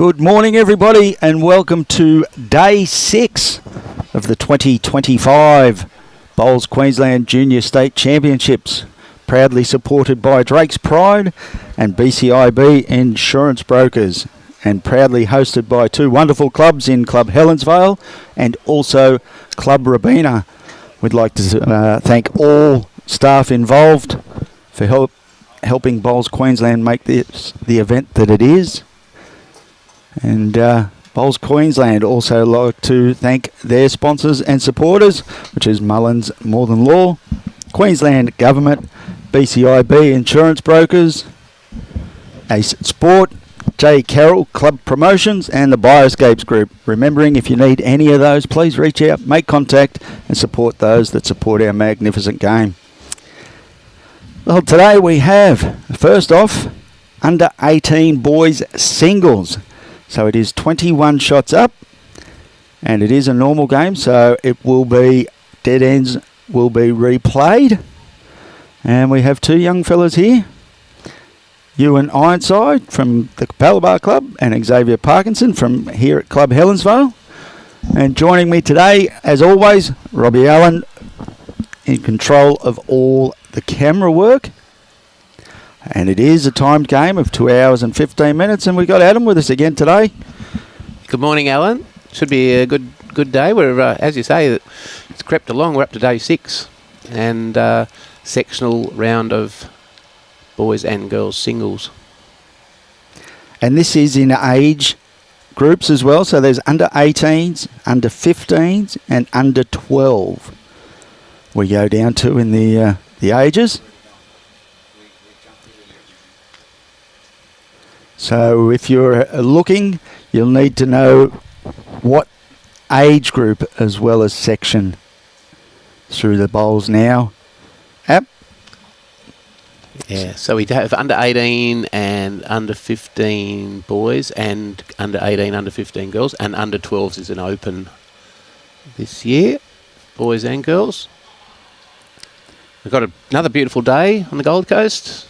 Good morning, everybody, and welcome to Day 6 of the 2025 Bowls Queensland Junior State Championships, proudly supported by Drake's Pride and BCIB Insurance Brokers, and proudly hosted by two wonderful clubs in Club Helensvale and also Club Robina. We'd like to thank all staff involved for helping Bowls Queensland make this the event that it is. And Bowls Queensland also like to thank their sponsors and supporters, which is Mullins More Than Law, Queensland Government, BCIB Insurance Brokers, Ace Sport, J. Carroll Club Promotions, and the Bioscapes Group. Remembering, if you need any of those, please reach out, make contact, and support those that support our magnificent game. Well, today we have, first off, under 18 boys singles. So it is 21 shots up, and it is a normal game, so it will be, dead ends will be replayed. And we have two young fellas here, Euan Ironside from the Capalaba Club and Xavier Parkinson from here at Club Helensvale. And joining me today, as always, Robbie Allen, in control of all the camera work. And it is a timed game of 2 hours and 15 minutes, and we've got Adam with us again today. Good morning, Alan. Should be a good day. We're, as you say, it's crept along. We're up to day 6, and sectional round of boys and girls singles. And this is in age groups as well, so there's under 18s, under 15s, and under 12. We go down to in the ages. So if you're looking, you'll need to know what age group as well as section through the bowls now. App? Yeah, so we have under 18 and under 15 boys and under 18, under 15 girls, and under 12s is an open this year, boys and girls. We've got another beautiful day on the Gold Coast.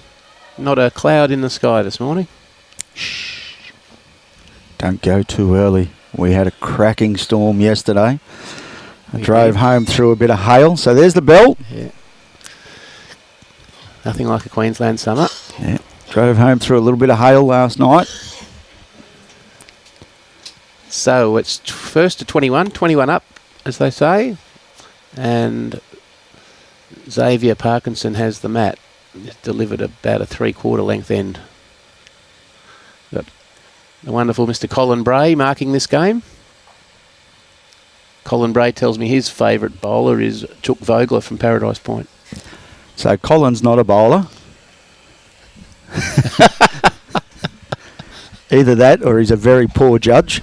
Not a cloud in the sky this morning. Shh. Don't go too early. We had a cracking storm yesterday. I drove home through a bit of hail. So there's the bell. Yeah. Nothing like a Queensland summer. Yeah. Drove home through a little bit of hail last night. So it's first to 21 up, as they say. And Xavier Parkinson has the mat. It's delivered about a 3/4 length end. Got the wonderful Mr. Colin Bray marking this game. Colin Bray tells me his favourite bowler is Chook Vogler from Paradise Point. So Colin's not a bowler. Either that or he's a very poor judge.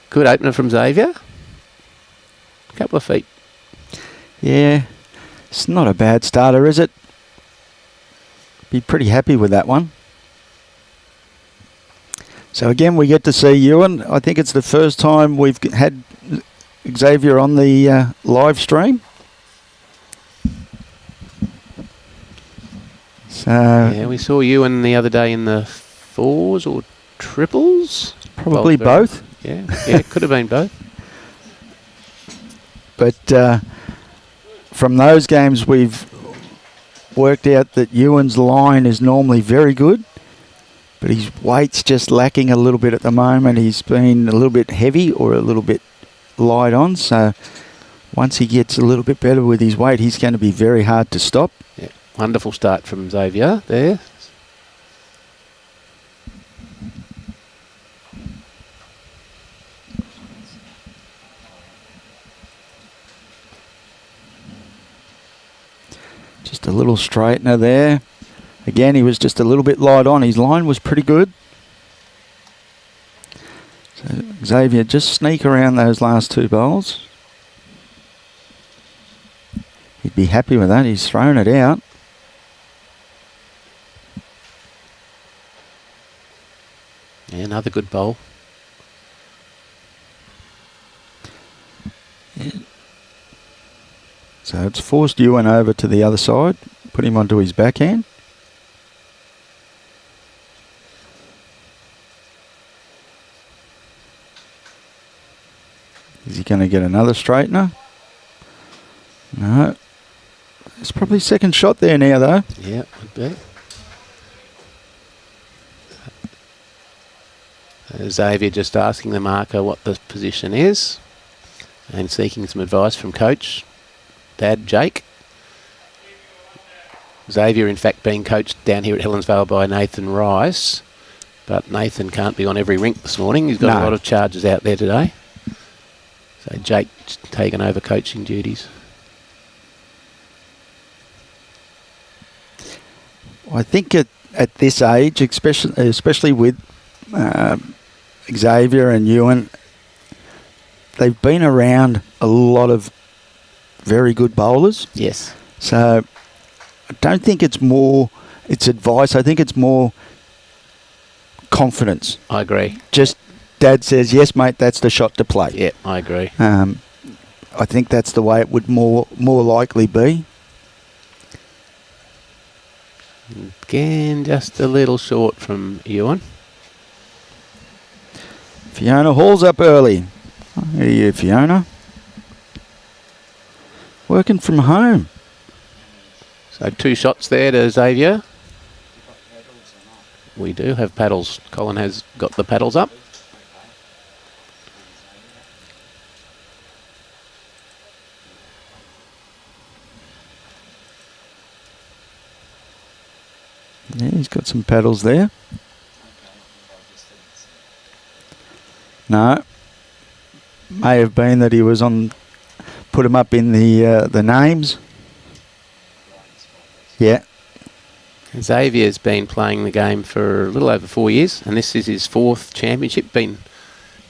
Good opener from Xavier. A couple of feet. Yeah, it's not a bad starter, is it? Be pretty happy with that one. So again, we get to see Euan. I think it's the first time we've had Xavier on the live stream. So yeah, we saw Euan the other day in the 4s or triples. Probably both. Yeah, it could have been both. But from those games, we've worked out that Euan's line is normally very good, but his weight's just lacking a little bit at the moment. He's been a little bit heavy or a little bit light on, so once he gets a little bit better with his weight, he's going to be very hard to stop. Yeah, wonderful start from Xavier there. Just a little straightener there. Again, he was just a little bit light on. His line was pretty good. So Xavier, just sneak around those last two bowls. He'd be happy with that. He's thrown it out. Yeah, another good bowl. Yeah. So it's forced Euan over to the other side, put him onto his backhand. Is he going to get another straightener? No. It's probably second shot there now, though. Yeah, would be. Xavier just asking the marker what the position is and seeking some advice from coach, Dad Jake. Xavier, in fact, being coached down here at Helensvale by Nathan Rice, but Nathan can't be on every rink this morning. He's got a lot of charges out there today. So Jake's taken over coaching duties. I think at this age, especially with Xavier and Euan, they've been around a lot of very good bowlers. Yes. So I don't think it's advice. I think it's more confidence. I agree. Just Dad says, yes, mate, that's the shot to play. Yeah, I agree. I think that's the way it would more likely be. Again, just a little short from Euan. Fiona hauls up early. I hear you, Fiona. Working from home. So 2 shots there to Xavier. We do have paddles. Colin has got the paddles up. Yeah, he's got some paddles there. No. May have been that he was on, put him up in the names. Yeah. Xavier's been playing the game for a little over 4 years, and this is his 4th championship. Been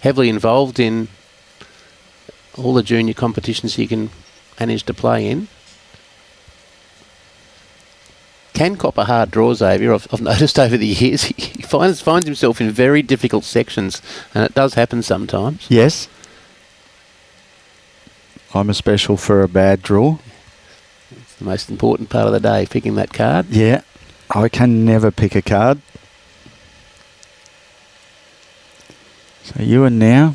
heavily involved in all the junior competitions he can manage to play in. Can cop a hard draw, Xavier. I've noticed over the years he finds himself in very difficult sections, and it does happen sometimes. Yes. I'm a special for a bad draw. It's the most important part of the day, picking that card. Yeah. I can never pick a card. So Euan now.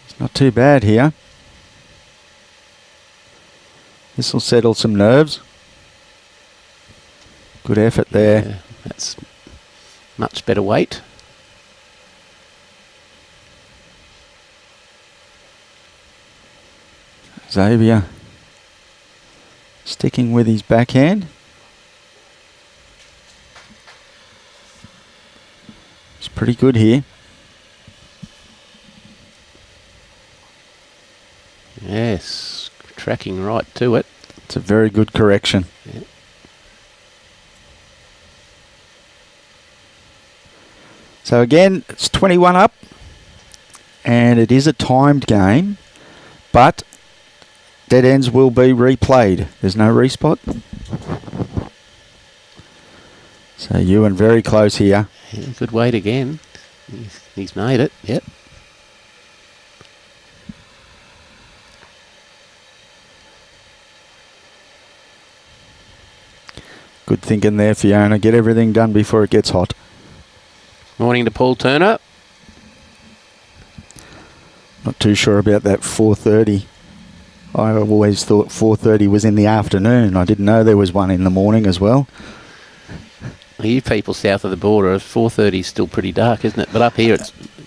It's not too bad here. This will settle some nerves. Good effort there. Yeah, that's much better weight. Xavier sticking with his backhand. It's pretty good here. Yes, tracking right to it. It's a very good correction. Yeah. So again, it's 21 up, and it is a timed game, but dead ends will be replayed. There's no respot. So Euan very close here. Yeah, good weight again. He's made it, yep. Good thinking there, Fiona. Get everything done before it gets hot. Morning to Paul Turner. Not too sure about that 4:30. I always thought 4:30 was in the afternoon. I didn't know there was one in the morning as well. You people south of the border, 4:30 is still pretty dark, isn't it? But up here,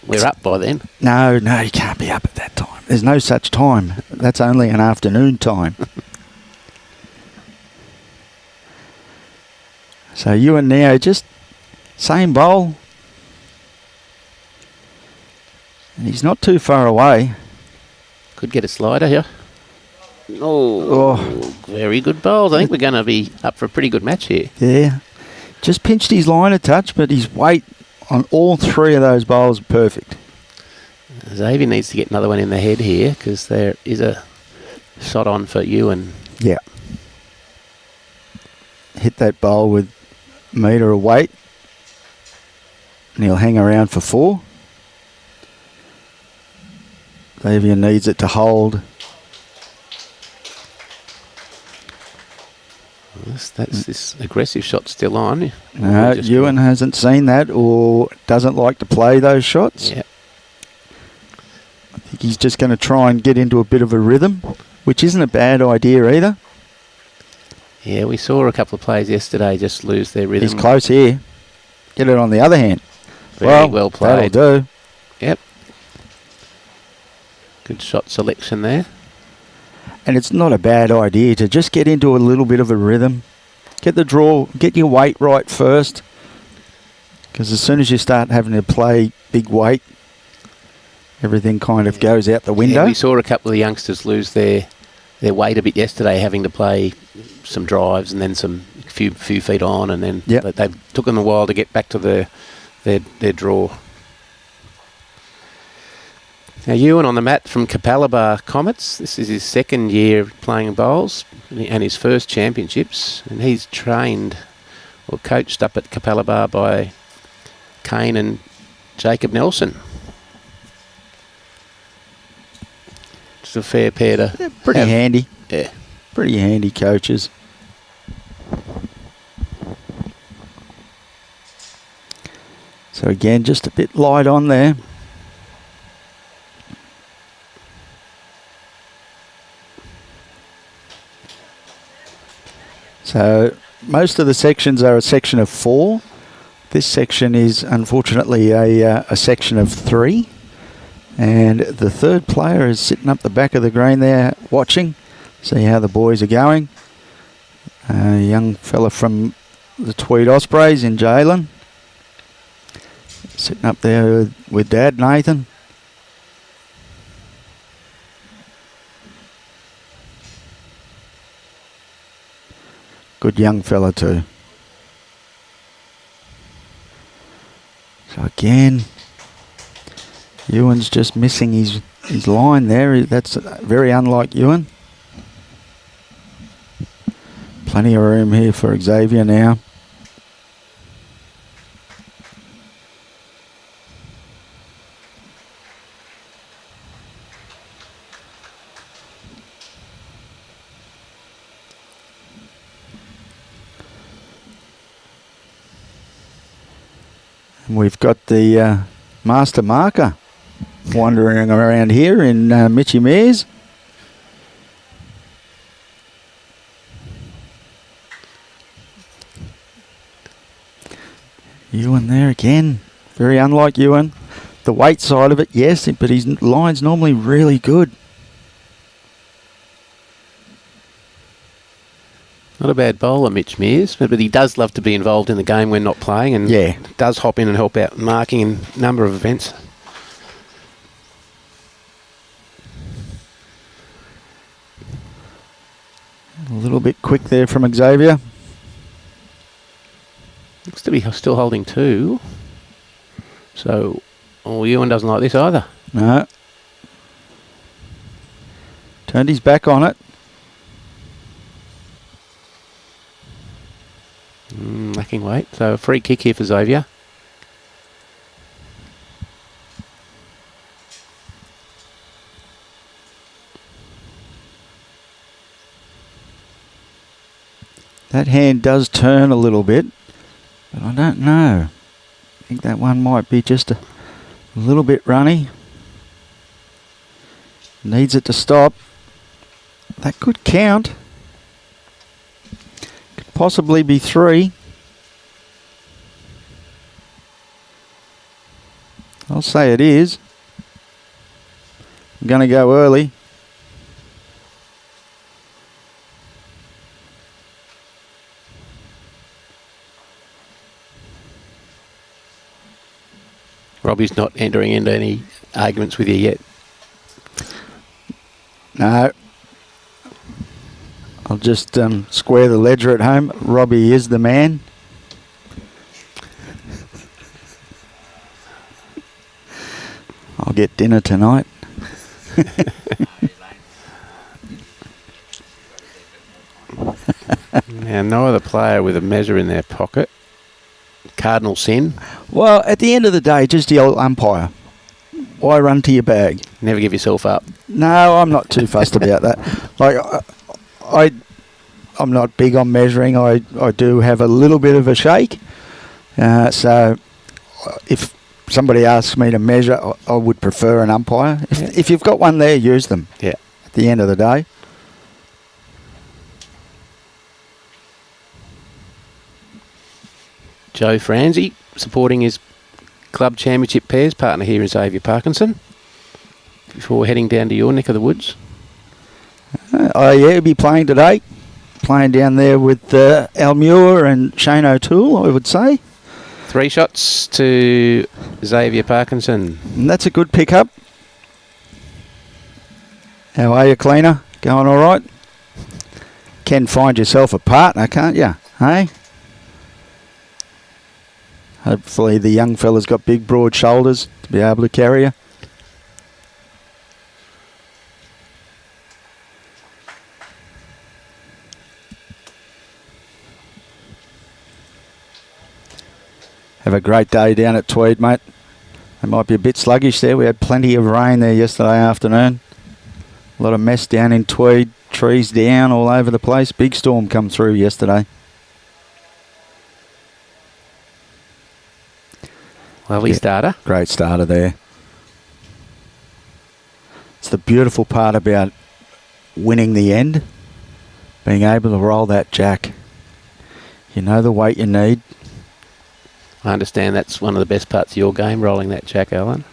we're up by then. No, you can't be up at that time. There's no such time. That's only an afternoon time. So Euan now just same bowl. And he's not too far away. Could get a slider here. Oh, very good bowls. I think we're going to be up for a pretty good match here. Yeah. Just pinched his line a touch, but his weight on all 3 of those bowls are perfect. Xavier needs to get another one in the head here because there is a shot on for Euan. Yeah. Hit that bowl with a metre of weight, and he'll hang around for 4. Xavier needs it to hold. That's this aggressive shot still on. No, Euan hasn't seen that or doesn't like to play those shots. Yeah. think he's just going to try and get into a bit of a rhythm, which isn't a bad idea either. Yeah, we saw a couple of players yesterday just lose their rhythm. He's close here. Get it on the other hand. Very well played. That'll do. Yep. Good shot selection there. And it's not a bad idea to just get into a little bit of a rhythm. Get the draw, get your weight right first. Because as soon as you start having to play big weight, everything kind of goes out the window. Yeah, we saw a couple of youngsters lose their weight a bit yesterday, having to play some drives and then some few feet on, and then they took them a while to get back to their draw. Now, Euan on the mat from Capalaba Comets. This is his second year playing bowls and his first championships. And he's trained or coached up at Capalaba by Kane and Jacob Nelson. It's a fair pair to pretty have. handy. Yeah. Pretty handy coaches. So again, just a bit light on there. So most of the sections are a section of 4. This section is unfortunately a section of 3. And the third player is sitting up the back of the green there watching, see how the boys are going. A young fella from the Tweed Ospreys in Jalen. Sitting up there with Dad, Nathan. Good young fella too. So again, Euan's just missing his line there. That's very unlike Euan. Plenty of room here for Xavier now. And we've got the master marker wandering around here in Mitchy Mears. Euan there again. Very unlike Euan. The weight side of it, yes, but his line's normally really good. Not a bad bowler, Mitch Mears, but he does love to be involved in the game when not playing, and does hop in and help out marking in a number of events. A little bit quick there from Xavier. Looks to be still holding 2. So, Euan doesn't like this either. No. Turned his back on it. Lacking weight. So, a free kick here for Xavier. That hand does turn a little bit, but I don't know. I think that one might be just a little bit runny. Needs it to stop. That could count. Could possibly be 3. I'll say it is. I'm going to go early. Robbie's not entering into any arguments with you yet. No. I'll just square the ledger at home. Robbie is the man. I'll get dinner tonight. Now, no other player with a measure in their pocket. Cardinal sin. Well, at the end of the day, just yell umpire. Why run to your bag? Never give yourself up. No, I'm not too fussed about that. Like, I'm not big on measuring. I do have a little bit of a shake. So if somebody asks me to measure, I would prefer an umpire. If you've got one there, use them. Yeah. At the end of the day. Joe Franzi supporting his club championship pairs partner here in Xavier Parkinson before heading down to your neck of the woods. Yeah, he'll be playing today. Playing down there with Al Muir and Shane O'Toole, I would say. 3 shots to Xavier Parkinson. And that's a good pickup. How are you, cleaner? Going all right? Can find yourself a partner, can't you? Hey? Hopefully the young fella's got big, broad shoulders to be able to carry you. Have a great day down at Tweed, mate. It might be a bit sluggish there. We had plenty of rain there yesterday afternoon. A lot of mess down in Tweed. Trees down all over the place. Big storm come through yesterday. Lovely starter. Great starter there. It's the beautiful part about winning the end. Being able to roll that jack. You know the weight you need. I understand that's one of the best parts of your game, rolling that jack, Alan.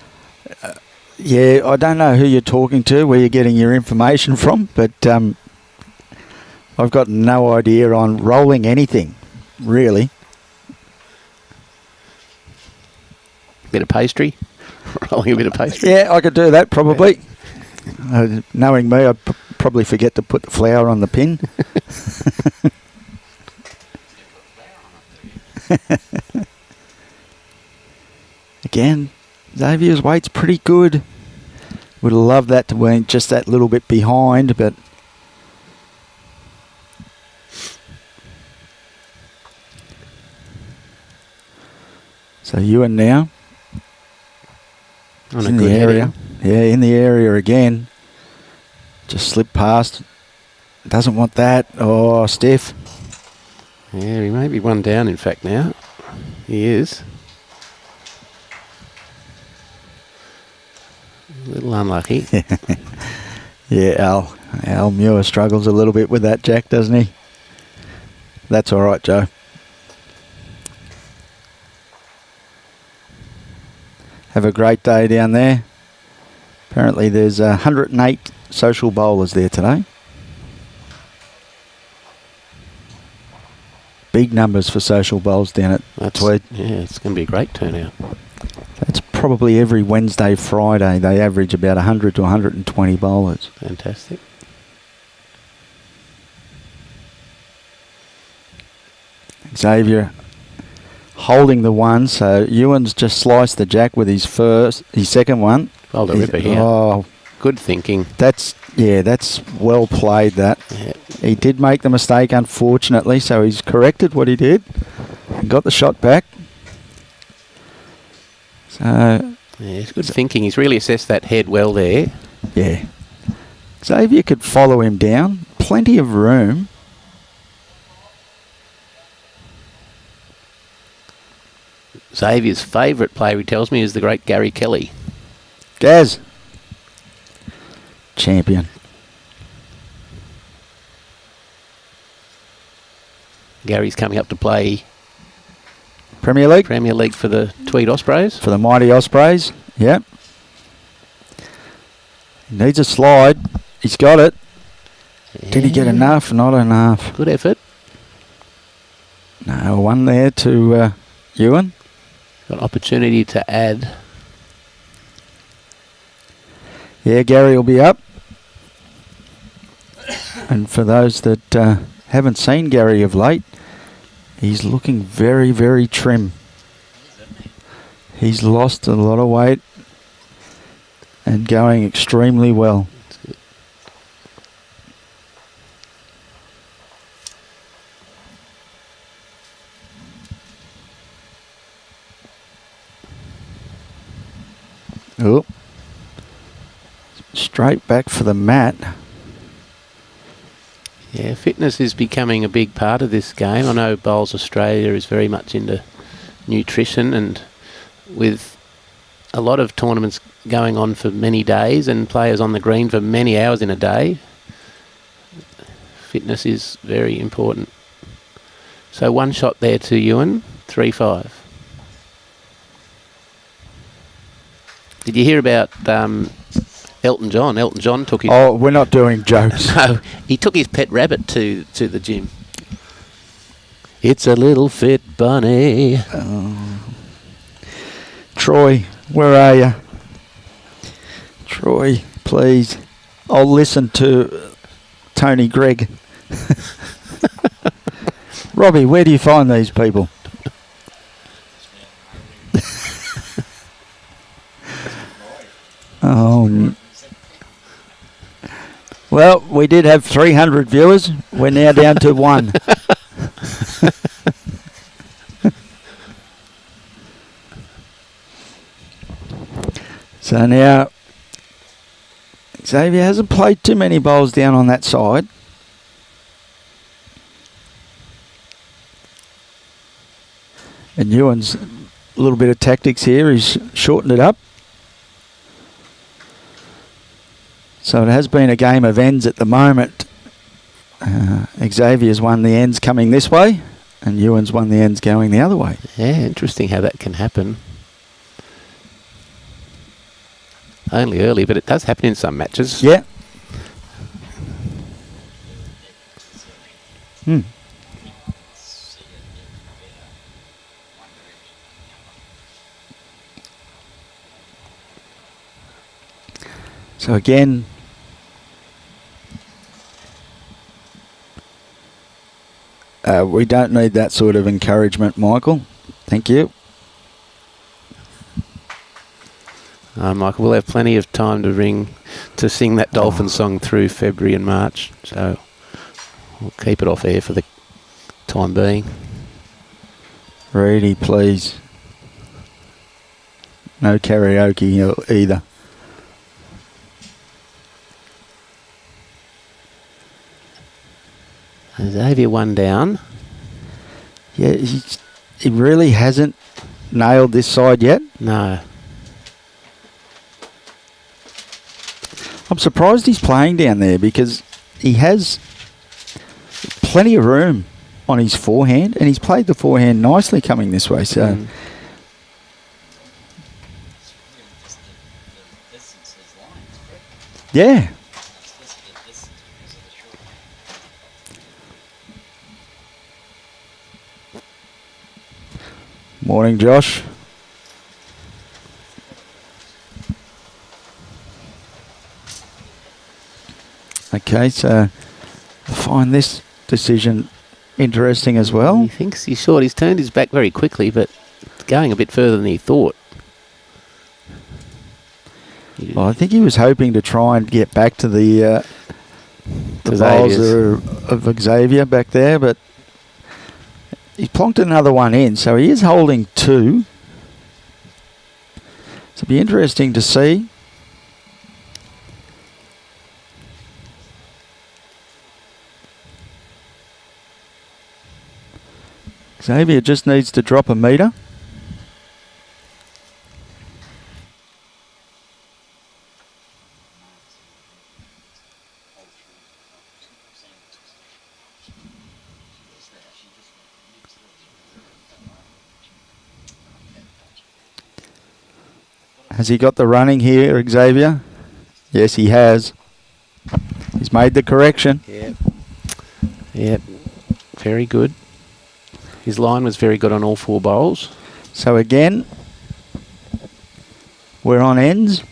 Yeah, I don't know who you're talking to, where you're getting your information from, but I've got no idea on rolling anything, really. Bit of pastry? Rolling a bit of pastry? Yeah, I could do that probably. Knowing me, I'd probably forget to put the flour on the pin. Again, Xavier's weight's pretty good. Would have loved that to be just that little bit behind, but so Euan now On a in good the area. heading. Yeah, in the area again. Just slipped past. Doesn't want that. Oh, stiff. Yeah, he may be one down, in fact, now. He is. A little unlucky. Yeah, Al Muir struggles a little bit with that jack, doesn't he? That's all right, Joe. Have a great day down there. Apparently there's 108 social bowlers there today. Big numbers for social bowls down at Tweed. Yeah, it's going to be a great turnout. That's probably every Wednesday, Friday. They average about 100 to 120 bowlers. Fantastic. Xavier holding the one, so Euan's just sliced the jack with his second one. Well, the ripper here. Oh, good thinking. that's well played. That Yeah. he did make the mistake, unfortunately, so he's corrected what he did and got the shot back. So Yeah, it's good thinking. He's really assessed that head well there. yeah, Xavier could follow him down. Plenty of room. Xavier's favourite player, he tells me, is the great Gary Kelly. Gaz, champion. Gary's coming up to play Premier League Premier League for the Tweed Ospreys. for the mighty Ospreys. Yep. Needs a slide. He's got it. Did he get Yeah. enough? Not enough. Good effort. No, one there to Euan. Got opportunity to add. Yeah, Gary will be up. And for those that haven't seen Gary of late, he's looking very, very trim. He's lost a lot of weight and going extremely well. Oh, straight back for the mat. Yeah, fitness is becoming a big part of this game. I know Bowls Australia is very much into nutrition, and with a lot of tournaments going on for many days and players on the green for many hours in a day. Fitness is very important. So one shot there to Euan, 3-5. Did you hear about Elton John? Elton John took his... Oh, we're not doing jokes. No, he took his pet rabbit to the gym. It's a little fit bunny. Troy, where are you? Troy, please. I'll listen to Tony Gregg. Robbie, where do you find these people? Well, we did have 300 viewers. We're now down to 1. So now, Xavier hasn't played too many bowls down on that side. And Euan's a little bit of tactics here. He's shortened it up. So it has been a game of ends at the moment. Xavier's won the ends coming this way, and Euan's won the ends going the other way. Yeah, interesting how that can happen. Only early, but it does happen in some matches. Yeah. So again, we don't need that sort of encouragement, Michael. Thank you. Michael, we'll have plenty of time to sing that Dolphin song through February and March, so we'll keep it off air for the time being. Reedy, please. No karaoke either. Xavier one down. Yeah, he really hasn't nailed this side yet. No. I'm surprised he's playing down there because he has plenty of room on his forehand, and he's played the forehand nicely coming this way. So, yeah. Morning, Josh. Okay, so I find this decision interesting as well. He thinks he's short. He's turned his back very quickly, but it's going a bit further than he thought. Well, I think he was hoping to try and get back to the bowls of Xavier back there, but he plonked another one in, so he is holding 2. So it'll be interesting to see. Xavier just needs to drop a metre. Has he got the running here, Xavier? Yes, he has. He's made the correction. Yep. Yep. Very good. His line was very good on all 4 bowls. So again, we're on ends.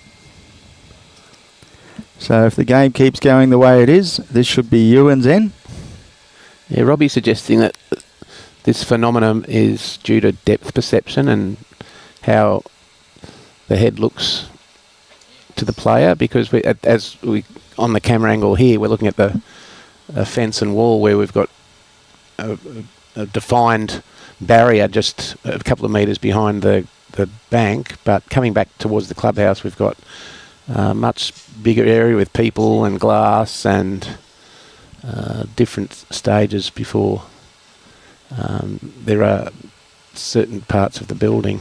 So if the game keeps going the way it is, this should be Euan's end. Yeah, Robbie's suggesting that this phenomenon is due to depth perception and how the head looks to the player, because as we on the camera angle here, we're looking at the fence and wall where we've got a defined barrier just a couple of metres behind the bank, but coming back towards the clubhouse, we've got a much bigger area with people and glass and different stages before there are certain parts of the building.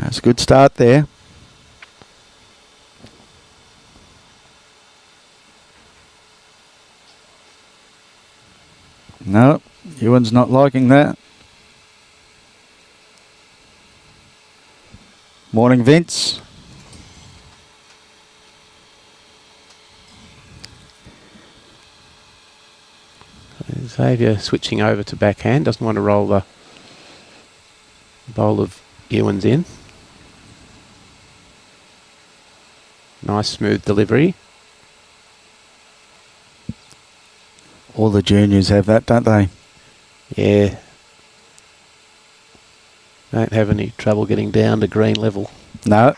That's a good start there. No, Euan's not liking that. Morning, Vince. Xavier switching over to backhand. Doesn't want to roll the bowl of Euan's in. Nice smooth delivery. All the juniors have that, don't they? Yeah. Don't have any trouble getting down to green level. No.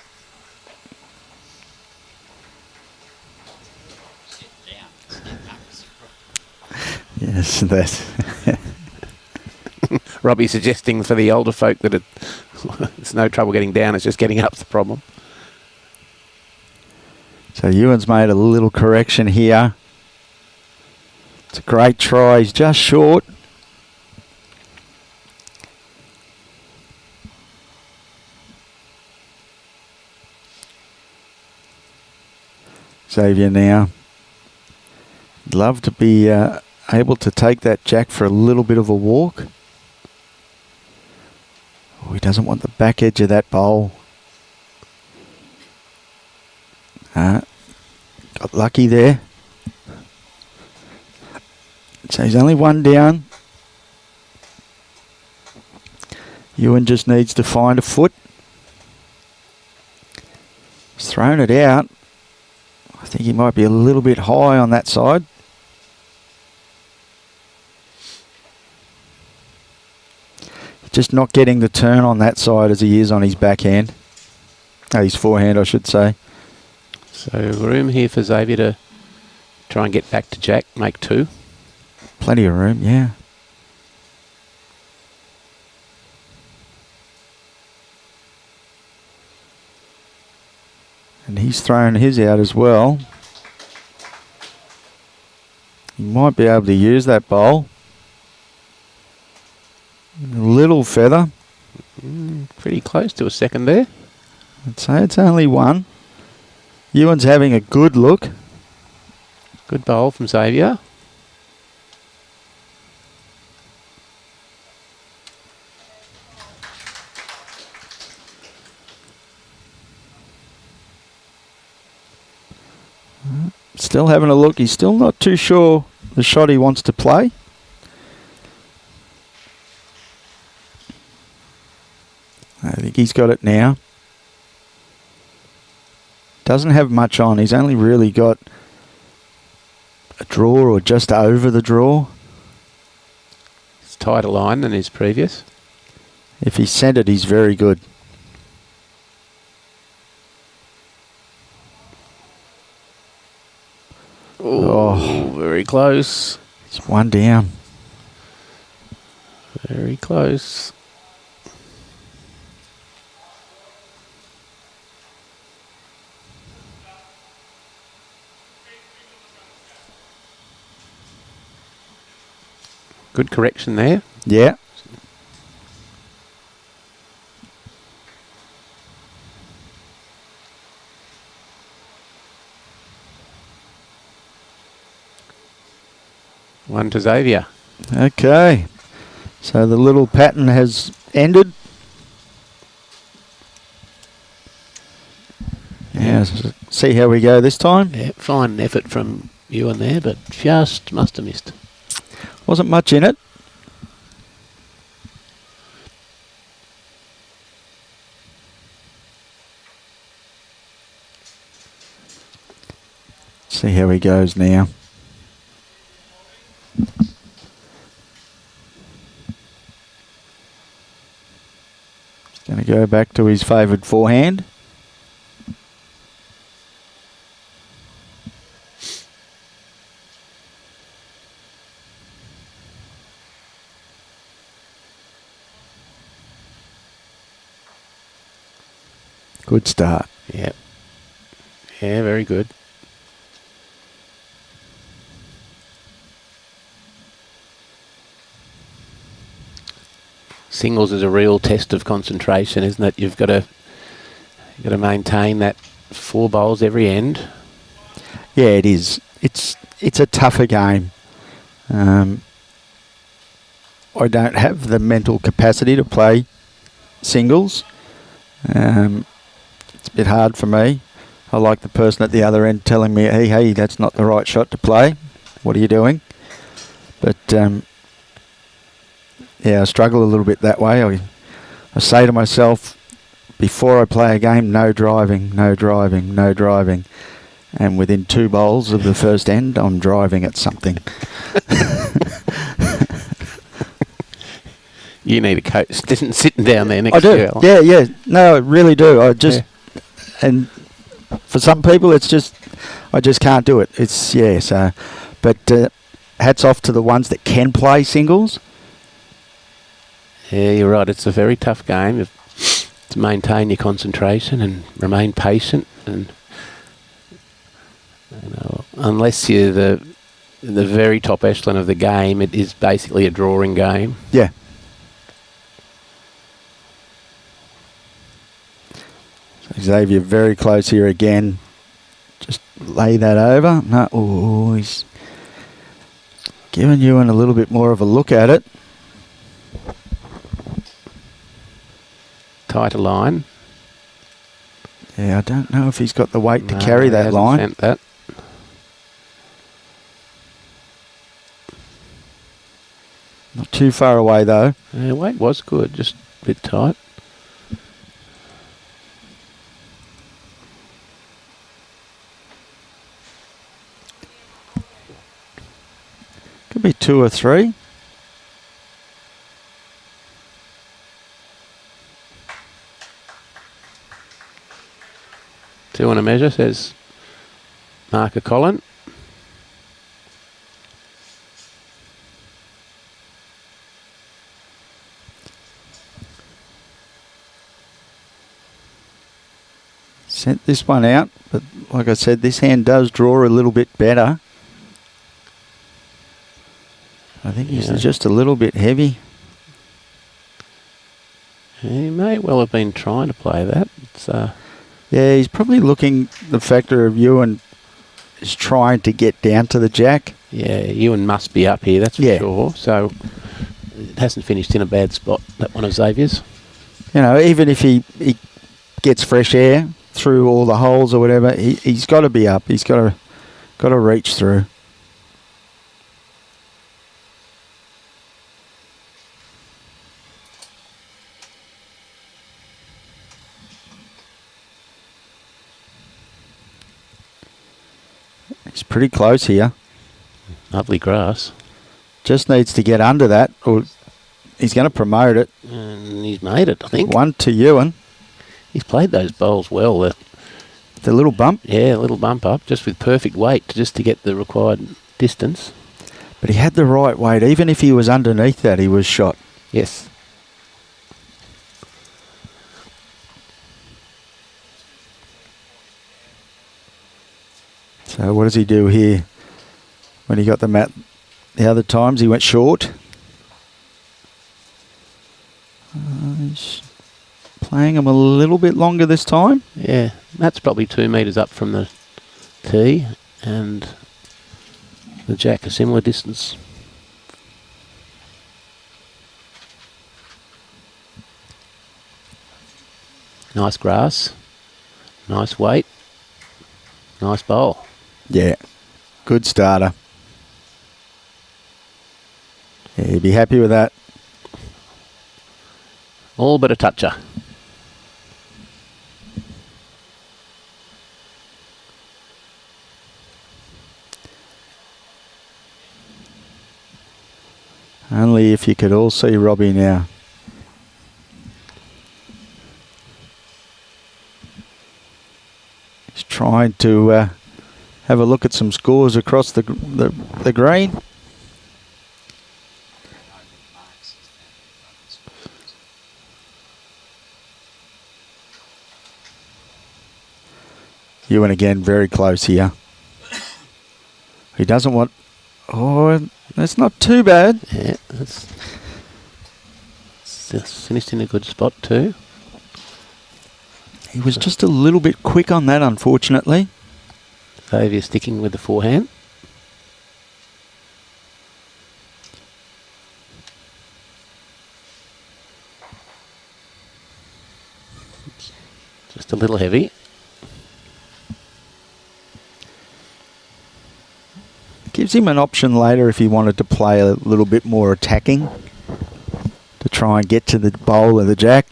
Yes, that. Robbie suggesting for the older folk that it's no trouble getting down, it's just getting up's the problem. So Euan's made a little correction here. It's a great try. He's just short. Xavier now. Love to be able to take that jack for a little bit of a walk. Oh, he doesn't want the back edge of that bowl. Got lucky there. So he's only one down. Euan just needs to find a foot. He's thrown it out. I think he might be a little bit high on that side. Just not getting the turn on that side as he is on his backhand. His forehand, I should say. So room here for Xavier to try and get back to jack, make two. Plenty of room, yeah. And he's thrown his out as well. He might be able to use that bowl. A little feather. Pretty close to a second there. I'd say it's only one. Euan's having a good look. Good bowl from Xavier. Still having a look. He's still not too sure the shot he wants to play. I think he's got it now. Doesn't have much on. He's only really got a draw or just over the draw. It's tighter line than his previous. If he sent it, he's very good. Oh, very close. He's one down. Very close. Good correction there. Yeah. One to Xavier. Okay. So the little pattern has ended. Yeah, so see how we go this time. Yeah, fine effort from Euan there, but just must have missed. Wasn't much in it. See how he goes now. He's going to go back to his favoured forehand. Good start. Yeah. Yeah, very good. Singles is a real test of concentration, isn't it? You've got to You've got to maintain that 4 bowls every end. Yeah, it is. It's a tougher game. I don't have the mental capacity to play singles. It's a bit hard for me. I like the person at the other end telling me, hey, that's not the right shot to play. What are you doing? But, yeah, I struggle a little bit that way. I say to myself, before I play a game, no driving, no driving, no driving. And within 2 bowls of the first end, I'm driving at something. You need a coach sitting down there next to you. Yeah. No, I really do. And for some people, it's just, I just can't do it. It's, yeah, so, but hats off to the ones that can play singles. Yeah, you're right. It's a very tough game to maintain your concentration and remain patient. And unless you're the very top echelon of the game, it is basically a drawing game. Yeah. So Xavier very close here again. Just lay that over. No, oh, he's giving Euan a little bit more of a look at it. Tighter line. Yeah, I don't know if he's got the weight to carry that line. Sent that. Not too far away though. Yeah, weight was good, just a bit tight. Could be 2 or 3. Two on a measure, says Marker Colin. Sent this one out, but like I said, this hand does draw a little bit better. I think he's just a little bit heavy. He may well have been trying to play that. It's, yeah, he's probably looking, the factor of Euan is trying to get down to the jack. Yeah, Euan must be up here, that's for sure. So it hasn't finished in a bad spot, that one of Xavier's. You know, even if he gets fresh air through all the holes or whatever, he's got to be up. He's got to reach through. He's pretty close here. Lovely grass. Just needs to get under that, or he's going to promote it. And he's made it, I think. 1 to Euan. He's played those bowls well. The little bump? Yeah, a little bump up, just with perfect weight just to get the required distance. But he had the right weight. Even if he was underneath that, he was shot. Yes. So what does he do here? When he got the mat the other times, he went short. He's playing him a little bit longer this time. Yeah, Matt's probably 2 metres up from the tee, and the jack a similar distance. Nice grass, nice weight, nice bowl. Yeah, good starter. Yeah, he'd be happy with that. All but a toucher. Only if you could all see Robbie now. He's trying to have a look at some scores across the green. Euan again, very close here. He doesn't want... Oh, that's not too bad. Yeah, it's finished in a good spot too. He was just a little bit quick on that, unfortunately. Xavier sticking with the forehand. Just a little heavy. Gives him an option later if he wanted to play a little bit more attacking to try and get to the bowl of the jack.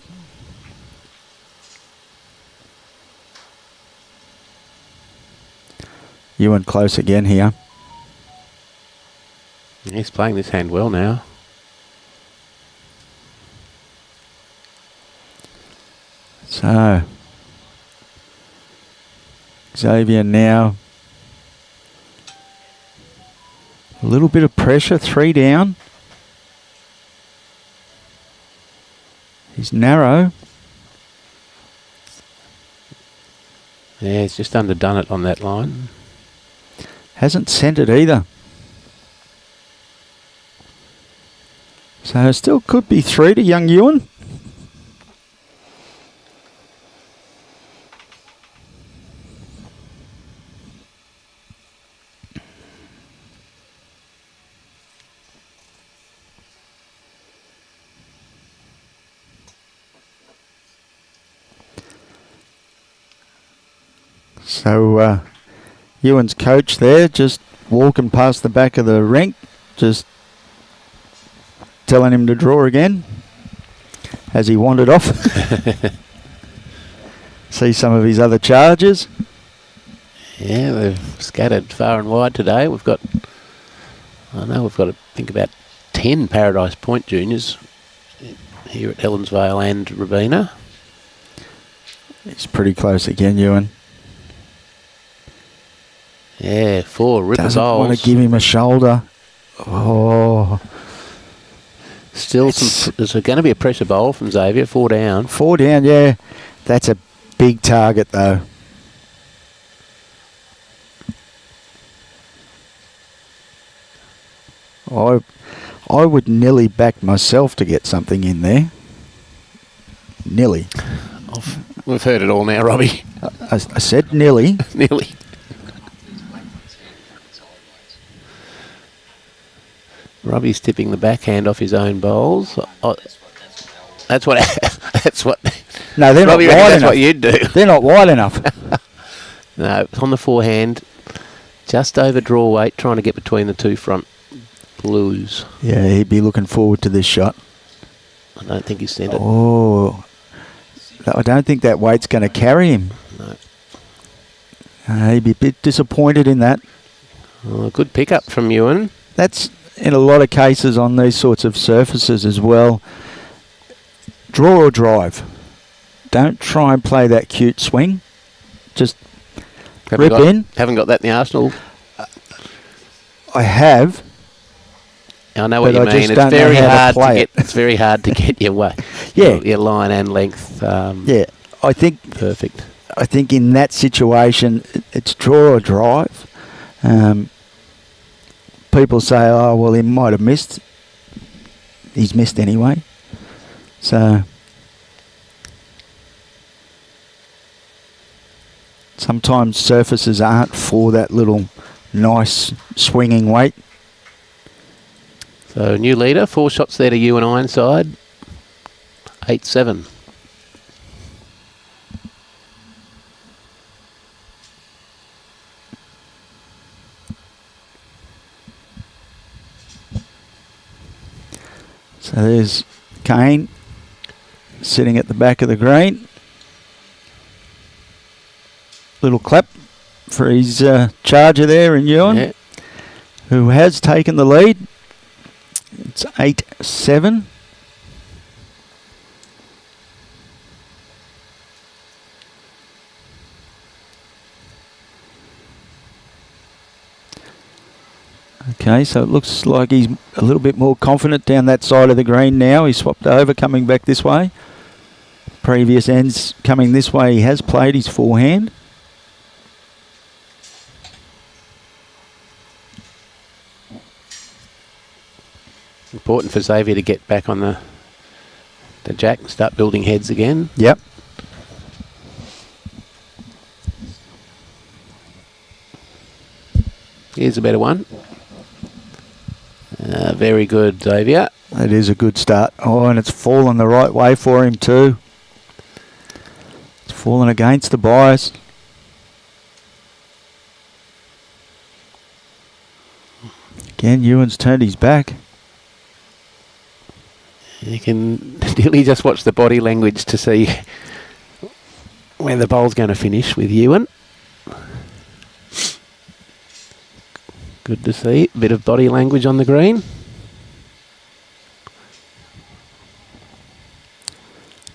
Euan close again here. He's playing this hand well now. So, Xavier now. A little bit of pressure, 3 down. He's narrow. Yeah, he's just underdone it on that line. Hasn't sent it either. So still could be 3 to young Euan. So Euan's coach there just walking past the back of the rink, just telling him to draw again as he wandered off. See some of his other charges. Yeah, they've scattered far and wide today. We've got, I know we've got to think about 10 Paradise Point juniors here at Helensvale and Robina. He's pretty close again, Euan. Yeah, 4 ripper Doesn't bowls. want to give him a shoulder. Oh. Still, there's going to be a pressure bowl from Xavier, 4 down. 4 down, yeah. That's a big target, though. I would nearly back myself to get something in there. Nearly. We've heard it all now, Robbie. I said nearly. Nearly. Robbie's tipping the backhand off his own bowls. Oh, that's what. That's what. No, they're Robbie, not wide that's enough. what you'd do. They're not wide enough. No, it's on the forehand, just over draw weight, trying to get between the 2 front blues. Yeah, he'd be looking forward to this shot. I don't think he's sent it. Oh, I don't think that weight's going to carry him. No. He'd be a bit disappointed in that. Oh, good pickup from Euan. That's in a lot of cases on these sorts of surfaces as well. Draw or drive. Don't try and play that cute swing. Just rip in. Haven't got that in the arsenal. I have. I know what but you I mean. just It's don't know very how to hard to play get. it. It's very hard to get your way. Yeah. Your line and length. Yeah, I think Perfect. I think in that situation, it's draw or drive. People say, oh, well, he might have missed. He's missed anyway. So sometimes surfaces aren't for that little nice swinging weight. So new leader, 4 shots there to you and Ironside. 8-7. So there's Kane sitting at the back of the green. Little clap for his charger there in Euan, Yeah. who has taken the lead. It's 8-7. Okay, so it looks like he's a little bit more confident down that side of the green now. He swapped over, coming back this way. Previous ends coming this way, he has played his forehand. Important for Xavier to get back on the jack and start building heads again. Yep. Here's a better one. Very good, Xavier. That is a good start. Oh, and it's fallen the right way for him too. It's fallen against the bias. Again, Euan's turned his back. You can really just watch the body language to see where the bowl's going to finish with Euan. Good to see. Bit of body language on the green.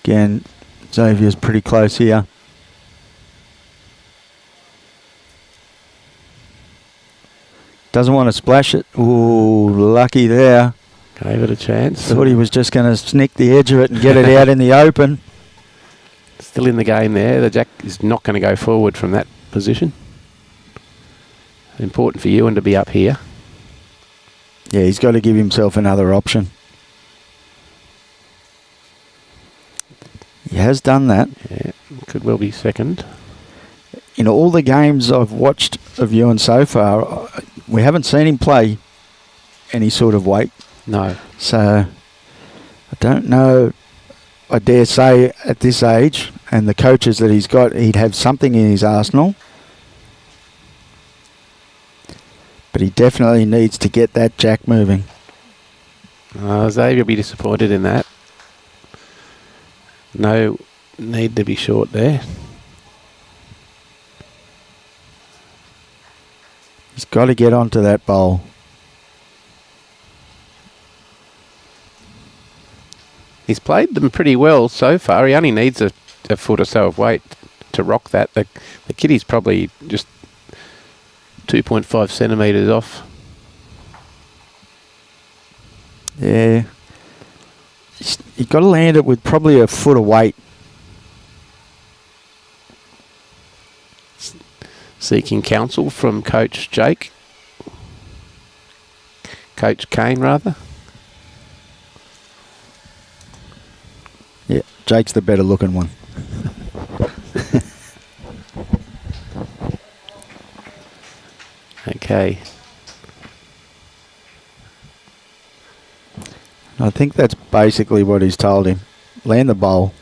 Again, Xavier's pretty close here. Doesn't want to splash it. Ooh, lucky there. Gave it a chance. Thought he was just going to snick the edge of it and get it out in the open. Still in the game there. The jack is not going to go forward from that position. Important for Euan to be up here. Yeah, he's got to give himself another option. He has done that. Yeah, could well be second. In all the games I've watched of Euan so far, we haven't seen him play any sort of weight. No. So I don't know. I dare say at this age and the coaches that he's got, he'd have something in his arsenal. But he definitely needs to get that jack moving. Xavier will be disappointed in that. No need to be short there. He's got to get onto that bowl. He's played them pretty well so far. He only needs a foot or so of weight to rock that. The kiddie's probably just 2.5 centimetres off. Yeah. You've got to land it with probably a foot of weight. Seeking counsel from Coach Jake. Coach Kane, rather. Yeah, Jake's the better looking one. Okay. I think that's basically what he's told him. Land the bowl.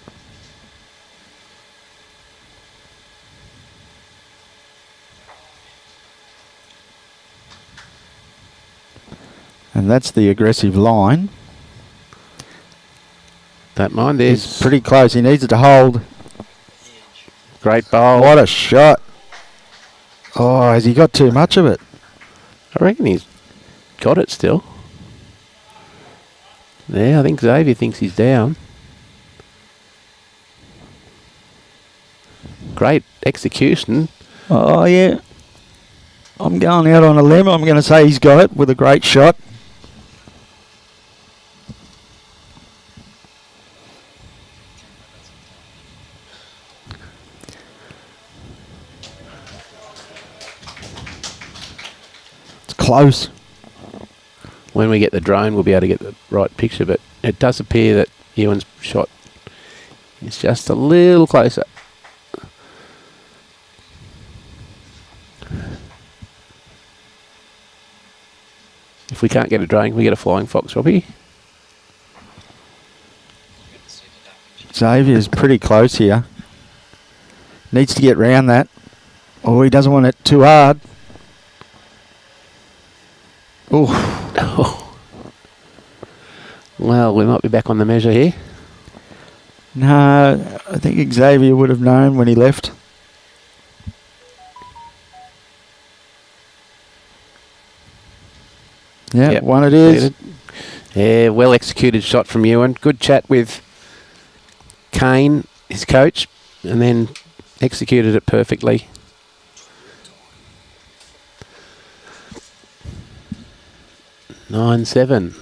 And that's the aggressive line. Don't mind this. He's pretty close. He needs it to hold. Great bowl. What a shot. Oh, has he got too much of it? I reckon he's got it still. Yeah, I think Xavier thinks he's down. Great execution. Oh, yeah. I'm going out on a limb. I'm going to say he's got it with a great shot. It's close. When we get the drone, we'll be able to get the right picture, but it does appear that Euan's shot is just a little closer. If we can't get a drone, can we get a flying fox, Robbie? Xavier's pretty close here. Needs to get round that. Oh, he doesn't want it too hard. Oh. Well, we might be back on the measure here. No, I think Xavier would have known when he left. Yeah, Yep. one it is. Yeah, well executed shot from Euan. Good chat with Kane, his coach, and then executed it perfectly. 9-7.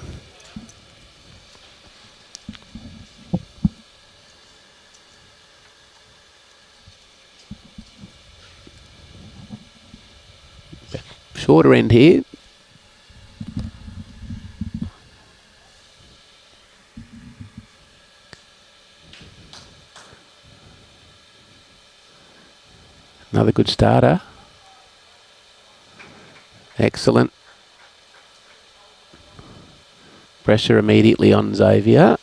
Shorter end here. Another good starter. Excellent. Pressure immediately on Xavier.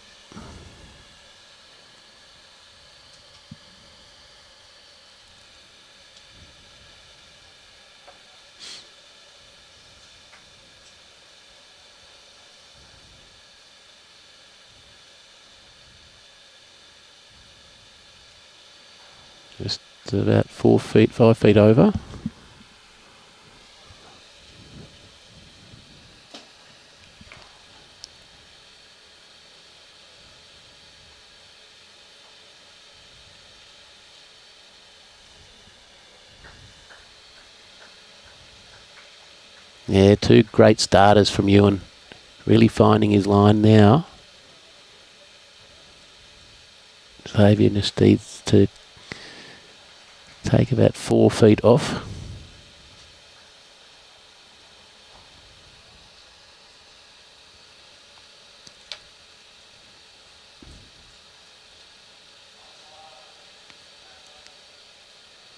Just about 4 feet, 5 feet over. Yeah, 2 great starters from Euan. Really finding his line now. Xavier just needs to take about 4 feet off.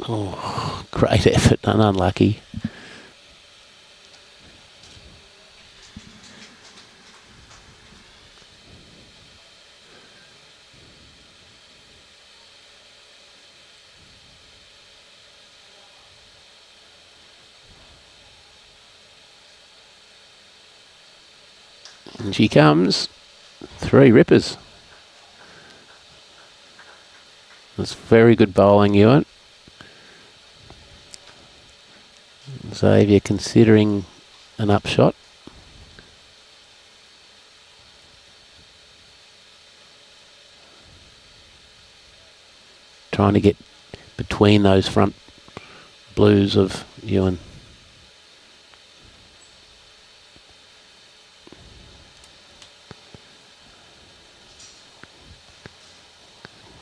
Oh, great effort and unlucky. And she comes. 3 rippers. That's very good bowling, Euan. Xavier considering an upshot. Trying to get between those front blues of Euan.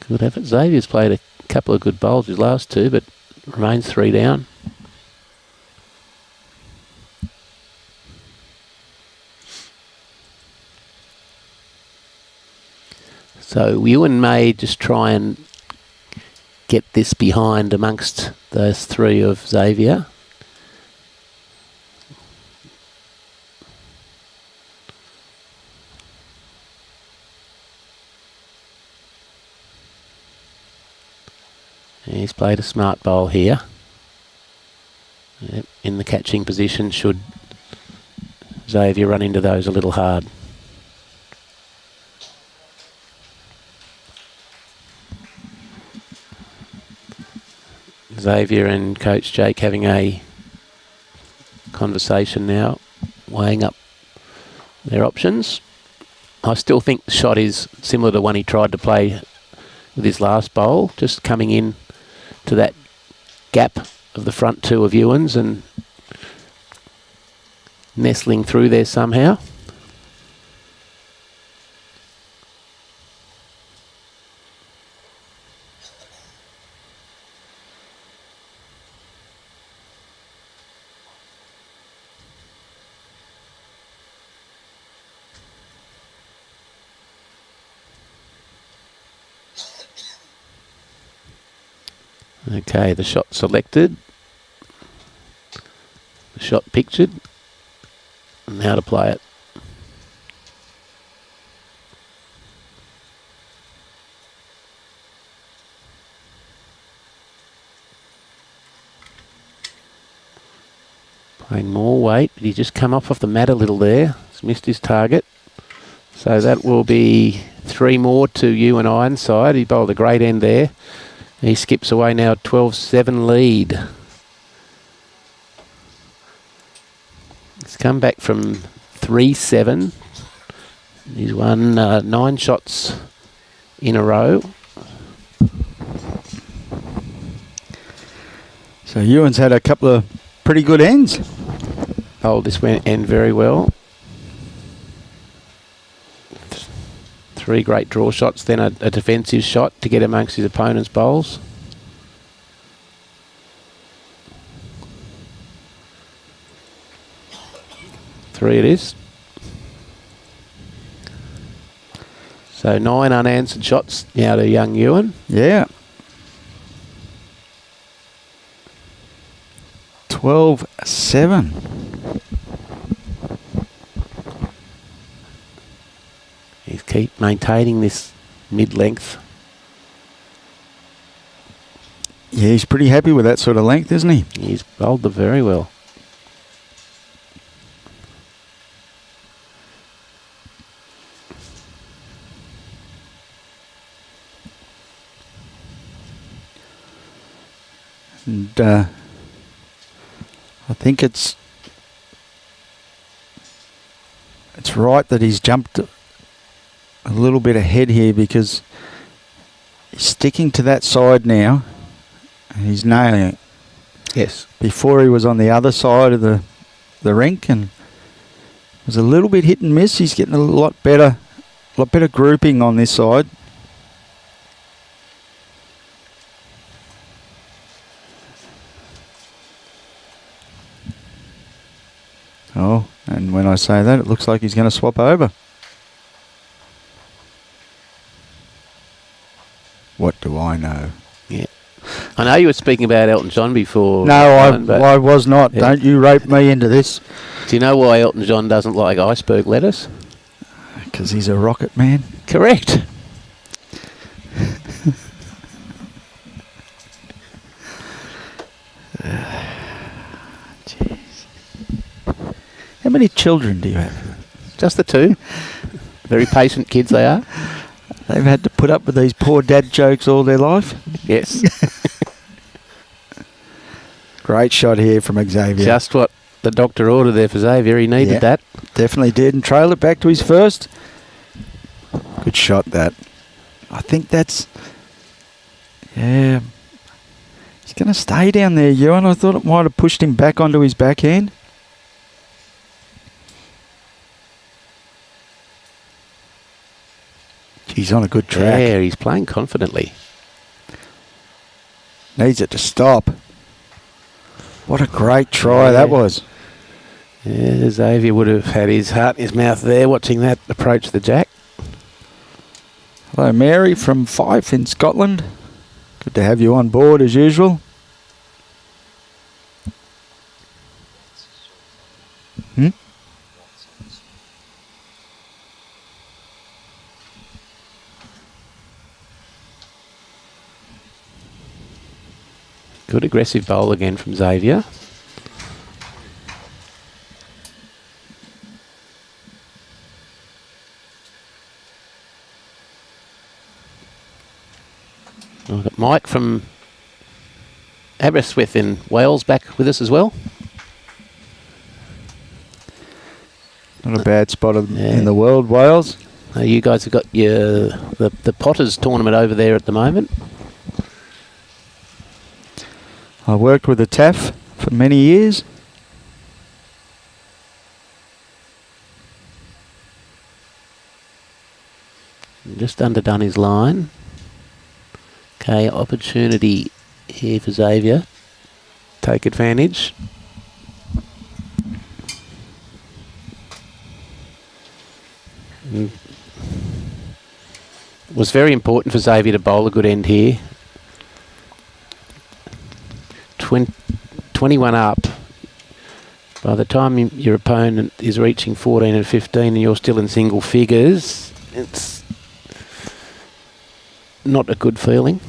Good effort. Xavier's played a couple of good bowls his last 2, but remains 3 down. So Euan may just try and get this behind amongst those 3 of Xavier. He's played a smart bowl here. Yep, in the catching position should Xavier run into those a little hard. Xavier and Coach Jake having a conversation now, weighing up their options. I still think the shot is similar to the one he tried to play with his last bowl, just coming in to that gap of the front 2 of Euan's and nestling through there somehow. Okay, the shot selected, the shot pictured, and how to play it. Playing more weight, but he's just come off the mat a little there. He's missed his target. So that will be 3 more to Euan Ironside. He bowled a great end there. He skips away now, 12-7 lead. He's come back from 3-7. He's won 9 shots in a row. So Euan's had a couple of pretty good ends. Bowled this end very well. 3 great draw shots, then a defensive shot to get amongst his opponent's bowls. Three it is. So 9 unanswered shots now to young Euan. Yeah. 12-7. keep maintaining this mid-length. Yeah, he's pretty happy with that sort of length, isn't he? He's bowled them very well. And I think it's right that he's jumped a little bit ahead here, because he's sticking to that side now and he's nailing it. Yes. Before he was on the other side of the rink and was a little bit hit and miss. He's getting a lot better grouping on this side. Oh, and when I say that, it looks like he's going to swap over. What do I know? Yeah. I know you were speaking about Elton John before. No, I was not. Yeah. Don't you rope me into this. Do you know why Elton John doesn't like iceberg lettuce? Because he's a rocket man. Correct. How many children do you have? Just the two. Very patient kids they are. They've had to put up with these poor dad jokes all their life. Yes. Great shot here from Xavier. Just what the doctor ordered there for Xavier. He needed that. Definitely did, and trailed it back to his first. Good shot, that. I think that's... Yeah. He's going to stay down there, Euan. I thought it might have pushed him back onto his backhand. He's on a good track. Yeah, he's playing confidently. Needs it to stop. What a great try that was. Yeah, Xavier would have had his heart in his mouth there watching that approach the jack. Hello, Mary from Fife in Scotland. Good to have you on board as usual. Good aggressive bowl again from Xavier. We've got Mike from Aberystwyth in Wales back with us as well. Not a bad spot in the world, Wales. You guys have got the Potters tournament over there at the moment. I worked with the TAF for many years. Just underdone his line. Okay, opportunity here for Xavier. Take advantage. It was very important for Xavier to bowl a good end here. 21 up. By the time your opponent is reaching 14 and 15 and you're still in single figures, it's not a good feeling.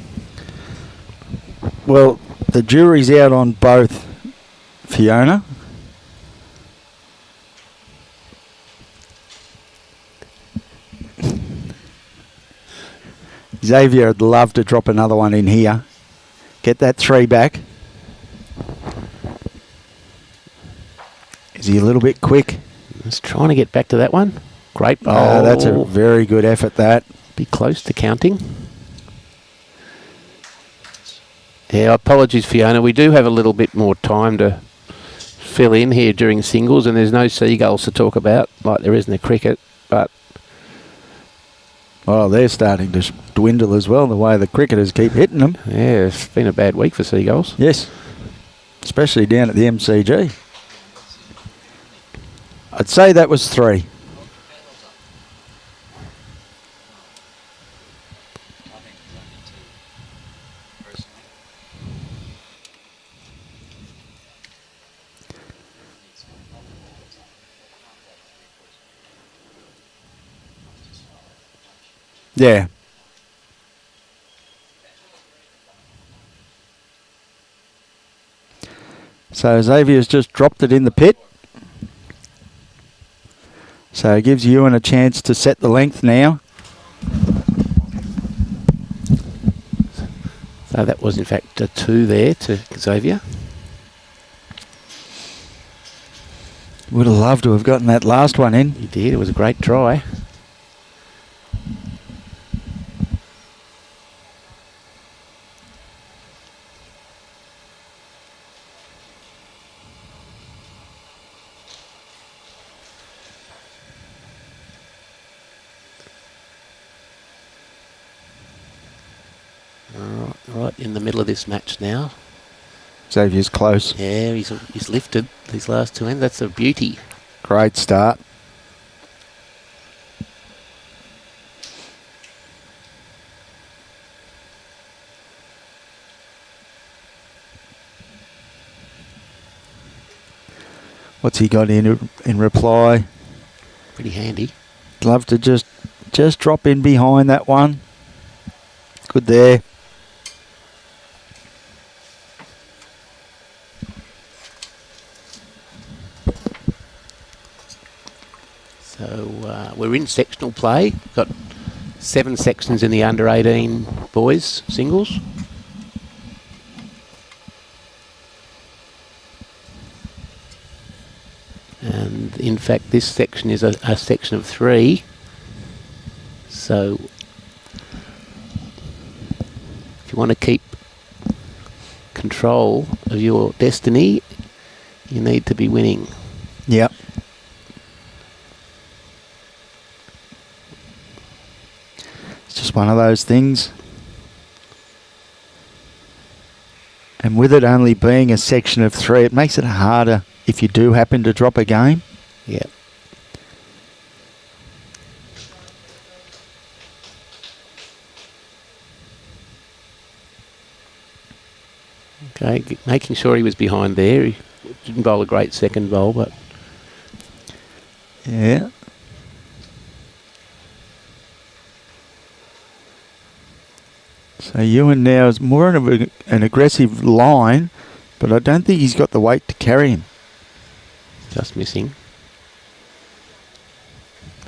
Well, the jury's out on both Fiona. Xavier would love to drop another one in here. Get that 3 back. Is he a little bit quick? Just trying to get back to that one. Great bowl. That's a very good effort, that. Be close to counting. Yeah, apologies, Fiona. We do have a little bit more time to fill in here during singles, and there's no seagulls to talk about like there is in the cricket. But well, they're starting to dwindle as well, the way the cricketers keep hitting them. Yeah, it's been a bad week for seagulls. Yes, especially down at the MCG. I'd say that was 3. Yeah. So Xavier's just dropped it in the pit. So it gives Euan a chance to set the length now. So that was in fact a 2 there to Xavier. Would have loved to have gotten that last one in. He did. It was a great try. Right in the middle of this match now. Xavier's close. Yeah, he's lifted these last 2 ends. That's a beauty. Great start. What's he got in reply? Pretty handy. Love to just drop in behind that one. Good there. So we're in sectional play. Got 7 sections in the under 18 boys singles. And in fact, this section is a section of 3. So if you want to keep control of your destiny, you need to be winning. Yep. It's just one of those things. And with it only being a section of 3, it makes it harder if you do happen to drop a game. Yeah. Okay, making sure he was behind there. He didn't bowl a great second bowl, but... Yeah. So Euan now is more of an aggressive line, but I don't think he's got the weight to carry him. Just missing.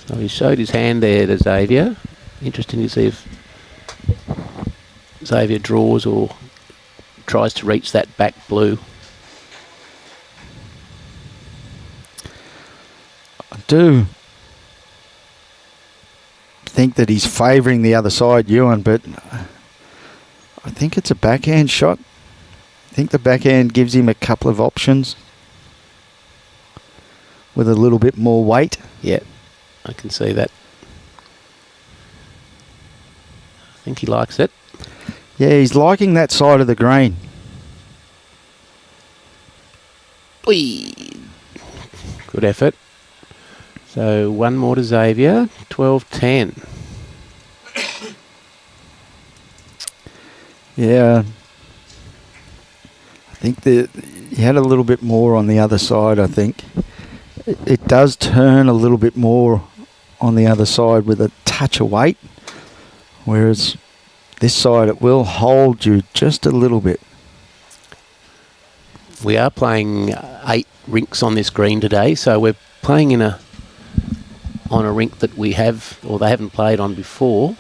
So he showed his hand there to Xavier. Interesting to see if Xavier draws or tries to reach that back blue. I do think that he's favouring the other side, Euan, but I think it's a backhand shot. I think the backhand gives him a couple of options with a little bit more weight. Yeah, I can see that. I think he likes it. Yeah, he's liking that side of the green. Whee! Good effort. So one more to Xavier, 12-10. Yeah. I think that he had a little bit more on the other side, I think. It does turn a little bit more on the other side with a touch of weight, whereas this side it will hold you just a little bit. We are playing 8 rinks on this green today, so we're playing on a rink that we have, or they haven't played on before.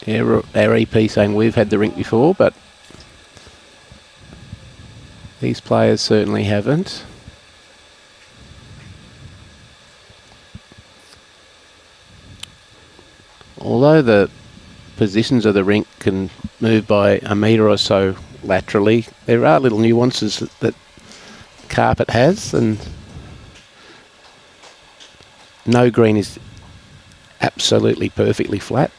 Our EP saying we've had the rink before, but these players certainly haven't. Although the positions of the rink can move by a metre or so laterally, there are little nuances that carpet has, and no green is absolutely perfectly flat.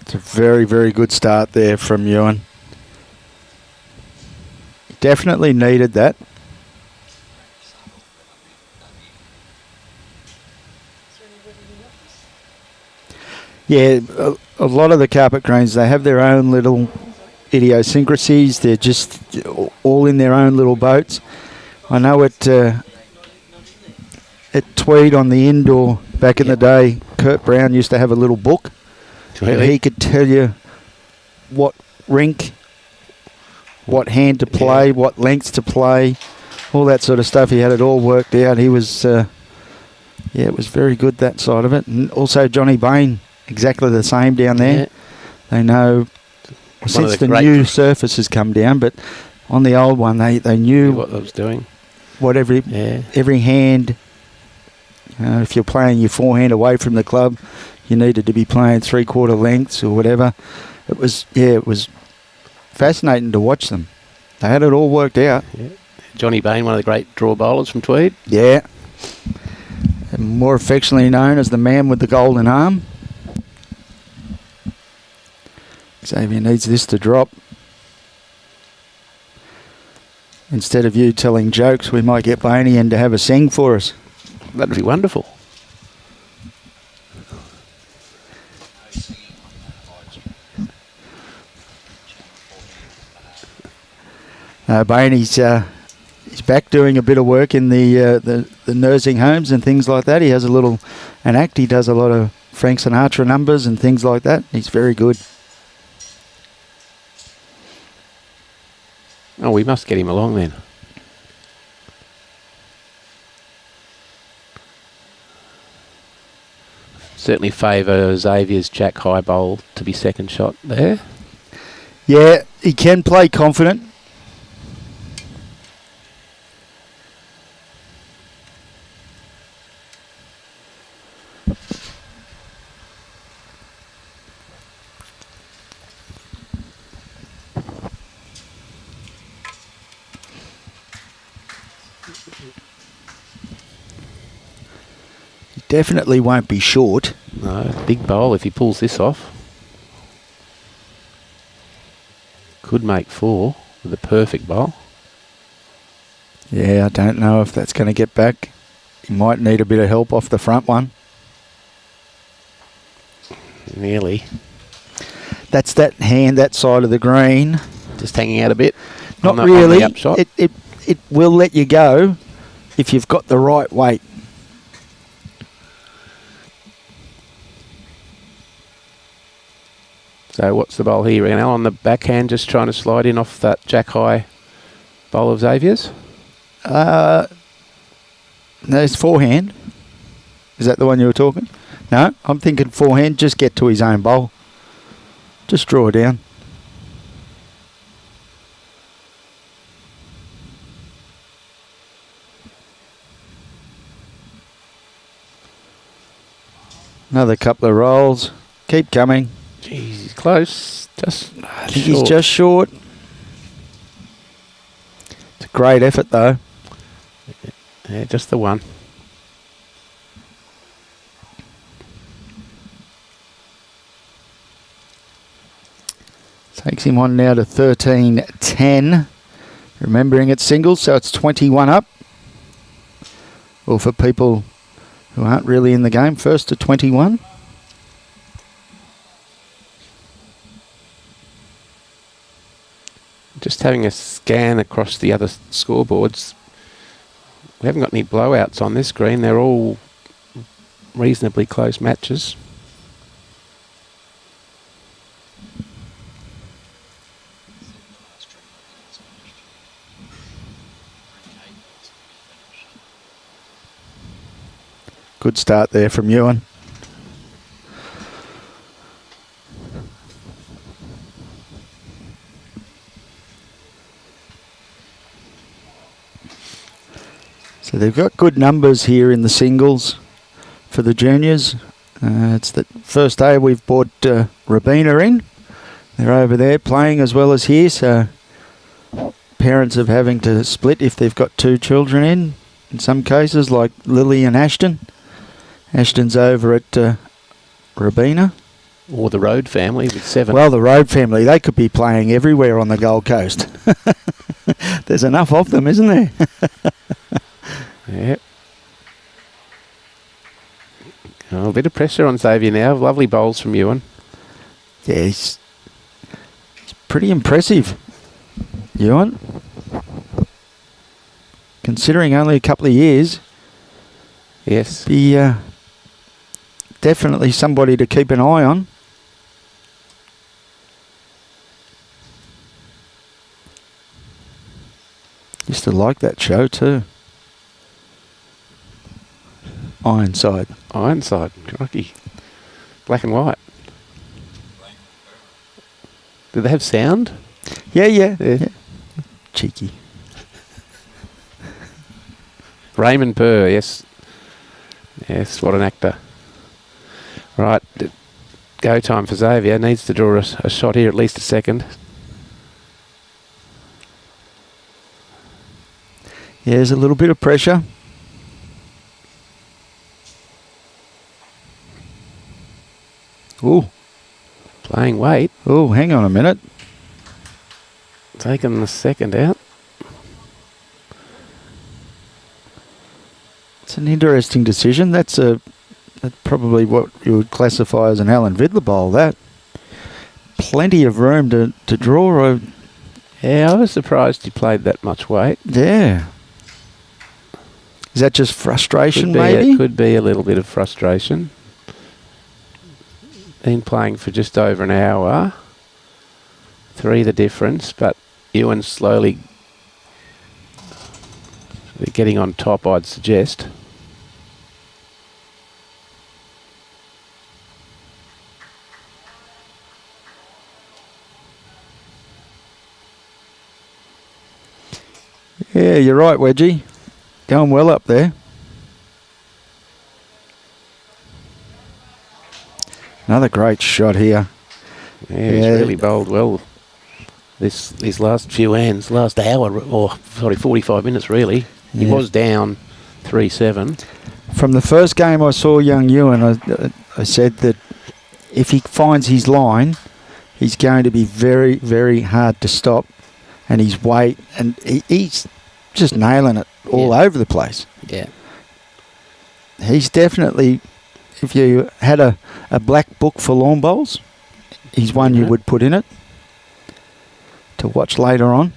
It's a very, very good start there from Euan. Definitely needed that. Yeah, a lot of the carpet greens, they have their own little idiosyncrasies. They're just all in their own little boats. I know at Tweed on the indoor back in the day, Kurt Brown used to have a little book. Really? And he could tell you what rink, what hand to play, what lengths to play, all that sort of stuff. He had it all worked out. He was, it was very good, that side of it. And also Johnny Bain, exactly the same down there. Yeah. They know, since the new surface has come down, but on the old one, they knew what I was doing. What every hand, if you're playing your forehand away from the club, you needed to be playing 3/4 lengths or whatever. It was fascinating to watch them. They had it all worked out. Yeah. Johnny Bain, one of the great draw bowlers from Tweed. Yeah. And more affectionately known as the man with the golden arm. Xavier needs this to drop. Instead of you telling jokes, we might get Bainey in to have a sing for us. That'd be wonderful. Bainey's he's back doing a bit of work in the nursing homes and things like that. He has an act. He does a lot of Frank Sinatra numbers and things like that. He's very good. Oh, we must get him along then. Certainly favour Xavier's Jack High bowl to be second shot there. Yeah, he can play confident. Definitely won't be short. No, big bowl if he pulls this off. Could make 4 with a perfect bowl. Yeah, I don't know if that's going to get back. He might need a bit of help off the front one. Nearly. That's that hand, that side of the green. Just hanging out a bit. Not really. It will let you go if you've got the right weight. So what's the bowl here now? On the backhand, just trying to slide in off that Jack High bowl of Xavier's? No, it's forehand. Is that the one you were talking? No, I'm thinking forehand, just get to his own bowl. Just draw it down. Another couple of rolls. Keep coming. Jeez, he's close. He's just short. It's a great effort, though. Yeah, just the one. Takes him on now to 13-10. Remembering it's singles, so it's 21 up. Well, for people who aren't really in the game, first to 21. Just having a scan across the other scoreboards. We haven't got any blowouts on this screen. They're all reasonably close matches. Good start there from Euan. So they've got good numbers here in the singles for the juniors. It's the first day we've brought Rabina in. They're over there playing as well as here, so parents are having to split if they've got 2 children in some cases, like Lily and Ashton. Ashton's over at Rabina. Or the Road family with 7. Well, the Road family, they could be playing everywhere on the Gold Coast. There's enough of them, isn't there? Yeah. Oh, bit of pressure on Xavier now. Lovely bowls from Euan. Yeah, he's pretty impressive, Euan. Considering only a couple of years. Yes. Be definitely somebody to keep an eye on. Used to like that show too. Ironside. Ironside. Crikey. Black and white. Did they have sound? Yeah. Cheeky. Raymond Purr, yes. Yes, what an actor. Right, go time for Xavier. Needs to draw a shot here, at least a second. Yeah, there's a little bit of pressure. Ooh. Playing weight. Oh, hang on a minute. Taking the second out. It's an interesting decision. That's probably what you would classify as an Alan Vidler bowl, that. Plenty of room to draw. Yeah, I was surprised he played that much weight. Yeah. Is that just frustration, maybe? It could be a little bit of frustration. Been playing for just over an hour. 3 the difference, but Euan's slowly getting on top, I'd suggest. Yeah, you're right, Wedgie. Going well up there. Another great shot here. Yeah, he's really bowled well. These last few hands, last hour, or sorry, 45 minutes really. Yeah. He was down 3-7. From the first game I saw young Euan, I said that if he finds his line, he's going to be very, very hard to stop. And his weight, and he's just nailing it all over the place. Yeah. He's definitely, if you had a black book for lawn bowls, he's one you would put in it to watch later on.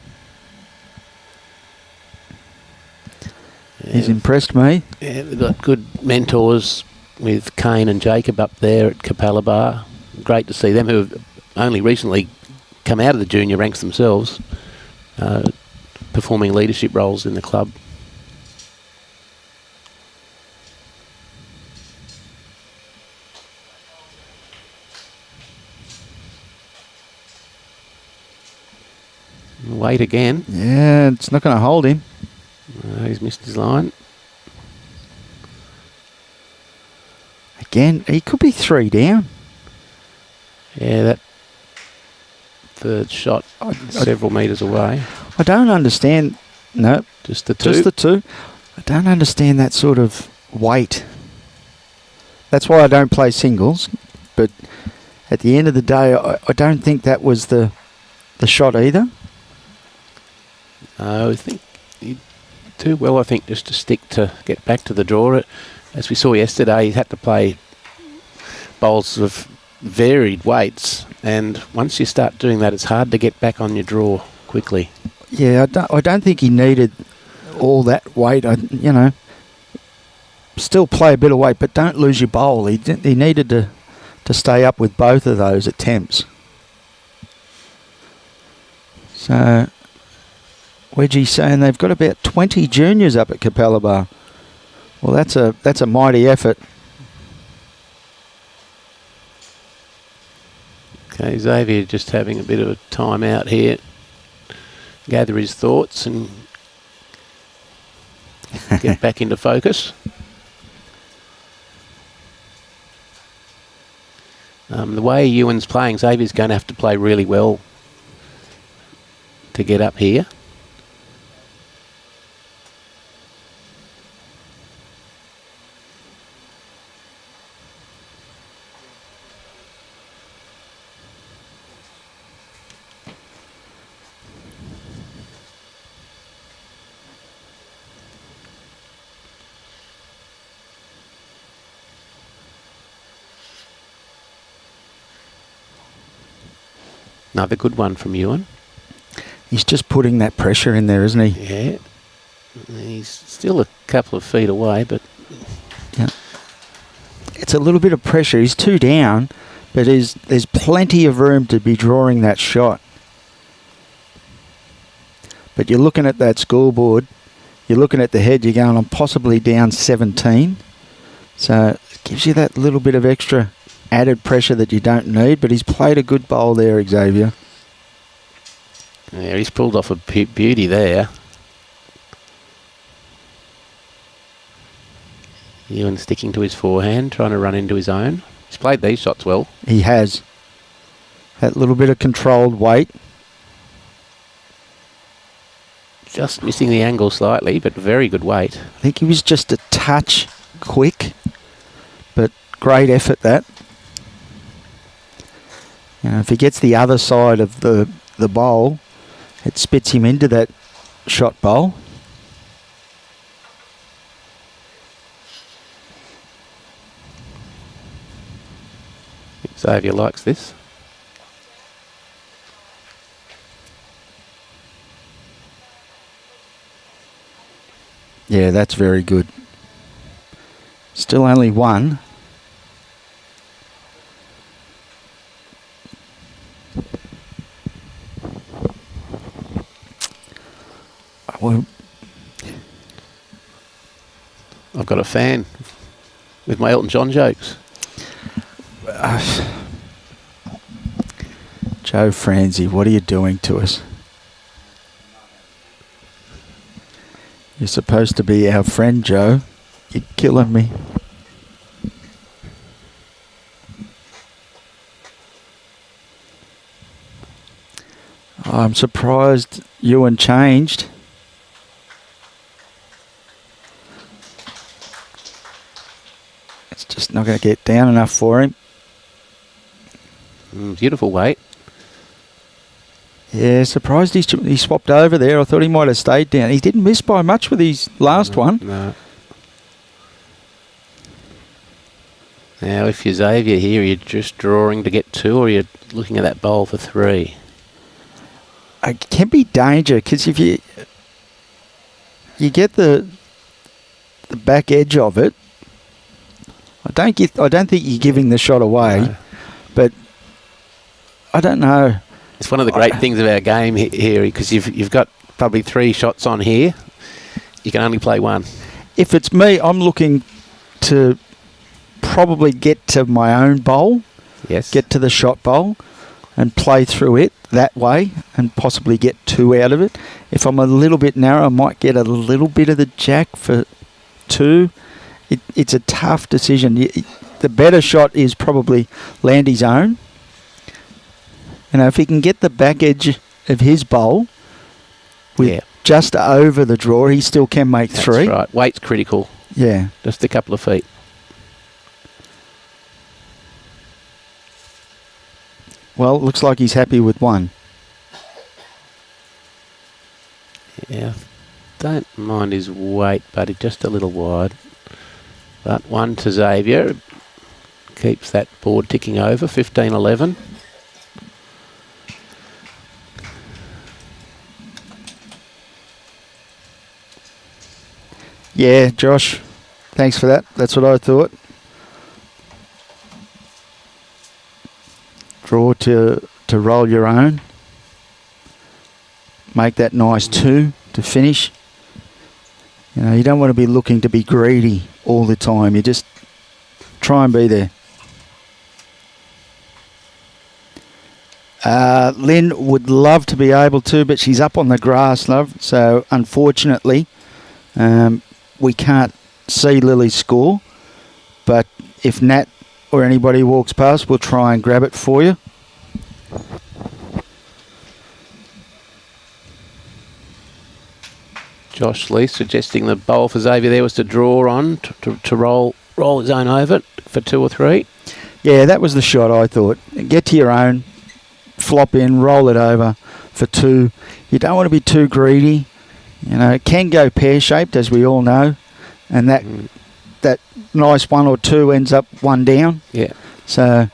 Yeah. He's impressed me. Yeah, we've got good mentors with Kane and Jacob up there at Capalaba. Great to see them, who have only recently come out of the junior ranks themselves, performing leadership roles in the club. Wait again. Yeah, it's not going to hold him. He's missed his line. Again, he could be 3 down. Yeah, that third shot several metres away. I don't understand. No. Just the two? Just the two. I don't understand that sort of weight. That's why I don't play singles. But at the end of the day, I don't think that was the shot either. I think he'd do well, I think, just to get back to the draw. As we saw yesterday, he had to play bowls of varied weights, and once you start doing that, it's hard to get back on your draw quickly. Yeah, I don't think he needed all that weight. Still play a bit of weight, but don't lose your bowl. He needed to stay up with both of those attempts. So Wedgie's saying they've got about 20 juniors up at Capalaba. Well, that's a mighty effort. Okay, Xavier just having a bit of a time out here. Gather his thoughts and get back into focus. The way Euan's playing, Xavier's going to have to play really well to get up here. Another good one from Euan. He's just putting that pressure in there, isn't he? Yeah. He's still a couple of feet away, but... Yeah. It's a little bit of pressure. He's 2 down, but there's plenty of room to be drawing that shot. But you're looking at that scoreboard, you're looking at the head, you're going, I'm possibly down 17. So it gives you that little bit of extra added pressure that you don't need, but he's played a good bowl there, Xavier. Yeah, he's pulled off a beauty there. Euan sticking to his forehand, trying to run into his own. He's played these shots well. He has. That little bit of controlled weight. Just missing the angle slightly, but very good weight. I think he was just a touch quick, but great effort that. You know, if he gets the other side of the bowl, it spits him into that shot bowl. Xavier likes this. Yeah, that's very good. Still only one. Well, I've got a fan with my Elton John jokes. Joe Franzi, what are you doing to us? You're supposed to be our friend, Joe. You're killing me. I'm surprised Euan changed. It's just not going to get down enough for him. Beautiful weight. Yeah, surprised he swapped over there. I thought he might have stayed down. He didn't miss by much with his last one. No. Now, if you're Xavier here, you're just drawing to get 2, or you're looking at that bowl for 3. It can be danger, because if you get the back edge of it, I don't think you're giving the shot away, No. but I don't know. It's one of the great things of our game here, because you've got probably 3 shots on here. You can only play 1. If it's me, I'm looking to probably get to my own bowl, Yes. get to the shot bowl, and play through it that way, and possibly get 2 out of it. If I'm a little bit narrow, I might get a little bit of the jack for 2. It's a tough decision. The better shot is probably land his own. You know, if he can get the back edge of his bowl with just over the draw, he still can make 3. That's right. Weight's critical. Yeah. Just a couple of feet. Well, it looks like he's happy with 1. Yeah. Don't mind his weight, buddy. Just a little wide. But 1 to Xavier. Keeps that board ticking over. 15-11. Yeah, Josh, thanks for that. That's what I thought. Draw to roll your own. Make that nice 2 to finish. You know, you don't want to be looking to be greedy all the time. You just try and be there. Lynn would love to be able to, but she's up on the grass, love. So, unfortunately, we can't see Lily's score. But if Nat or anybody walks past, we'll try and grab it for you. Josh Lee suggesting the bowl for Xavier there was to draw on, to roll his own over it for 2 or 3. Yeah, that was the shot, I thought. Get to your own, flop in, roll it over for 2. You don't want to be too greedy. You know, it can go pear-shaped, as we all know, and that nice 1 or 2 ends up 1 down. Yeah. So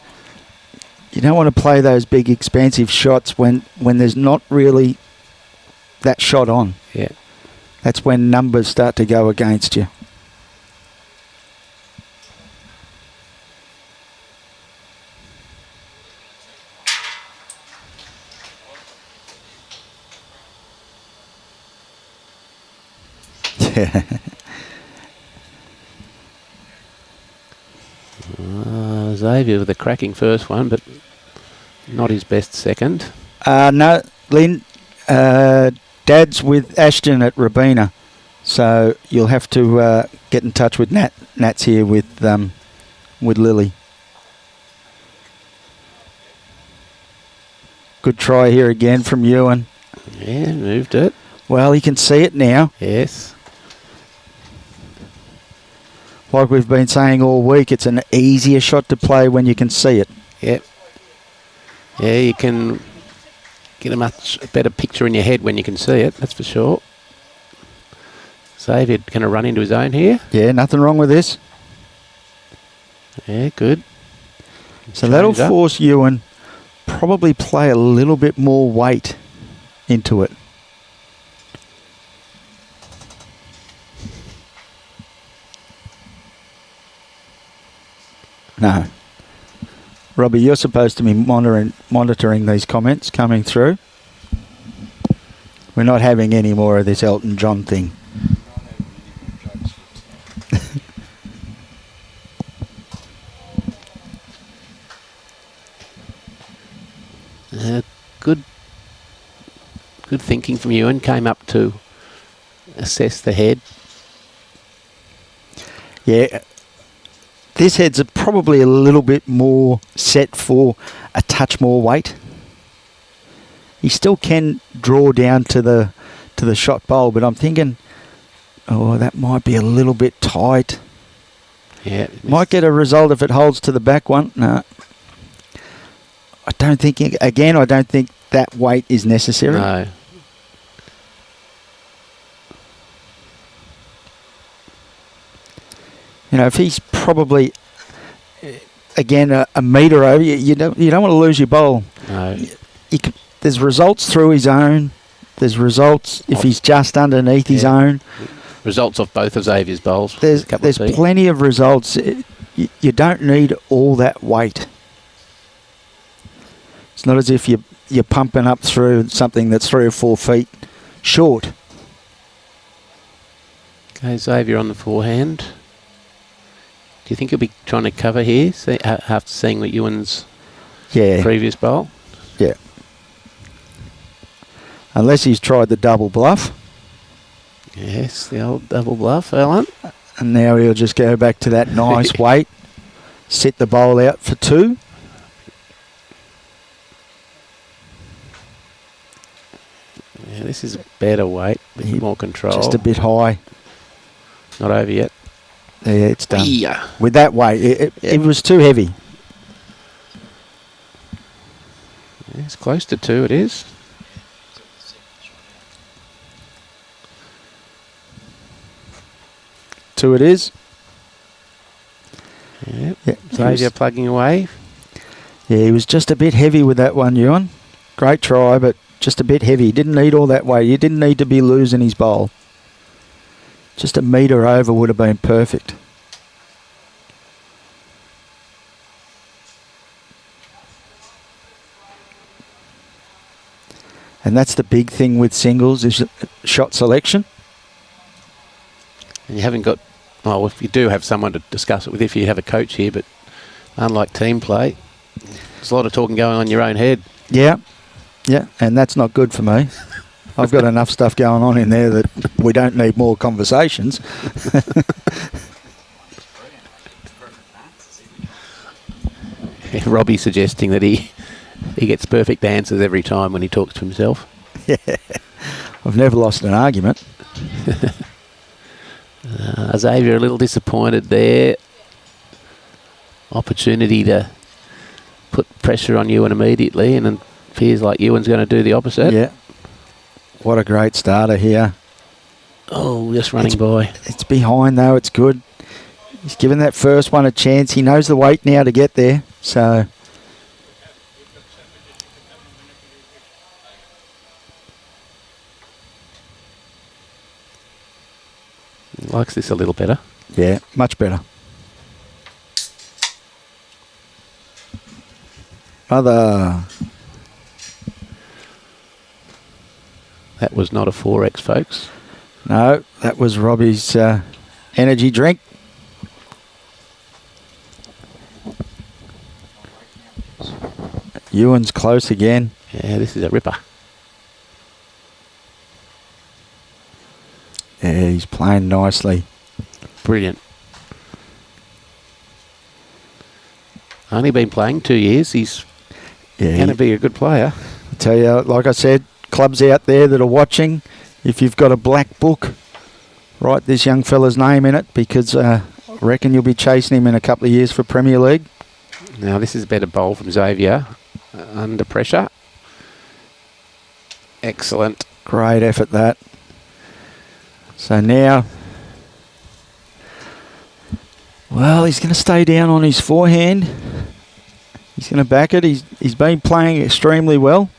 You don't want to play those big, expansive shots when there's not really that shot on. Yeah. That's when numbers start to go against you. Xavier with a cracking first one, but not his best second. No, Lynn, Dad's with Ashton at Robina, so you'll have to get in touch with Nat. Nat's here with Lily. Good try here again from Euan. Yeah, moved it. Well, he can see it now. Yes. Like we've been saying all week, it's an easier shot to play when you can see it. Yep. Yeah, you can get a much better picture in your head when you can see it, that's for sure. Xavier going to run into his own here. Yeah, nothing wrong with this. Yeah, good. So that'll force Euan probably play a little bit more weight into it. No. Robbie, you're supposed to be monitoring these comments coming through. We're not having any more of this Elton John thing. Good thinking from you, and came up to assess the head. Yeah. This head's probably a little bit more set for a touch more weight. He still can draw down to the shot bowl, but I'm thinking, oh, that might be a little bit tight. Yeah. Might get a result if it holds to the back one. No. I don't think that weight is necessary. No. You know, if he's probably, again, a metre over, you don't want to lose your bowl. No. There's results through his own. There's results if he's just underneath his own. Results of both of Xavier's bowls. There's plenty of results. You don't need all that weight. It's not as if you're pumping up through something that's 3 or 4 feet short. Okay, Xavier on the forehand. Do you think he'll be trying to cover here after seeing what Euan's previous bowl? Yeah. Unless he's tried the double bluff. Yes, the old double bluff, Alan. And now he'll just go back to that nice weight. Set the bowl out for 2. Yeah, this is a better weight, more control. Just a bit high. Not over yet. Yeah, it's done. Yeah. With that weight, it was too heavy. Yeah, it's close to 2, it is. Two it is. Yep. Xavier plugging away. Yeah, he was just a bit heavy with that one, Euan. Great try, but just a bit heavy. He didn't need all that weight. He didn't need to be losing his bowl. Just a metre over would have been perfect. And that's the big thing with singles is shot selection. And you haven't got, well, if you do have someone to discuss it with, if you have a coach here, but unlike team play, there's a lot of talking going on in your own head. Yeah, and that's not good for me. I've got enough stuff going on in there that we don't need more conversations. Robbie suggesting that he gets perfect answers every time when he talks to himself. Yeah, I've never lost an argument. Xavier a little disappointed there. Opportunity to put pressure on Euan immediately, and it appears like Euan's going to do the opposite. Yeah. What a great starter here. Oh, just running by. It's behind though, it's good. He's given that first one a chance. He knows the weight now to get there, so Likes this a little better. Yeah, much better. Other. That was not a 4X, folks. No, that was Robbie's energy drink. Euan's close again. Yeah, this is a ripper. Yeah, he's playing nicely. Brilliant. Only been playing 2 years. He's going to be a good player. I tell you, like I said, clubs out there that are watching, if you've got a black book, write this young fella's name in it, because I reckon you'll be chasing him in a couple of years for Premier League. Now this is a better bowl from Xavier. Under pressure. Excellent. Great effort, that. So now, well, he's going to stay down on his forehand. He's going to back it. He's been playing extremely well.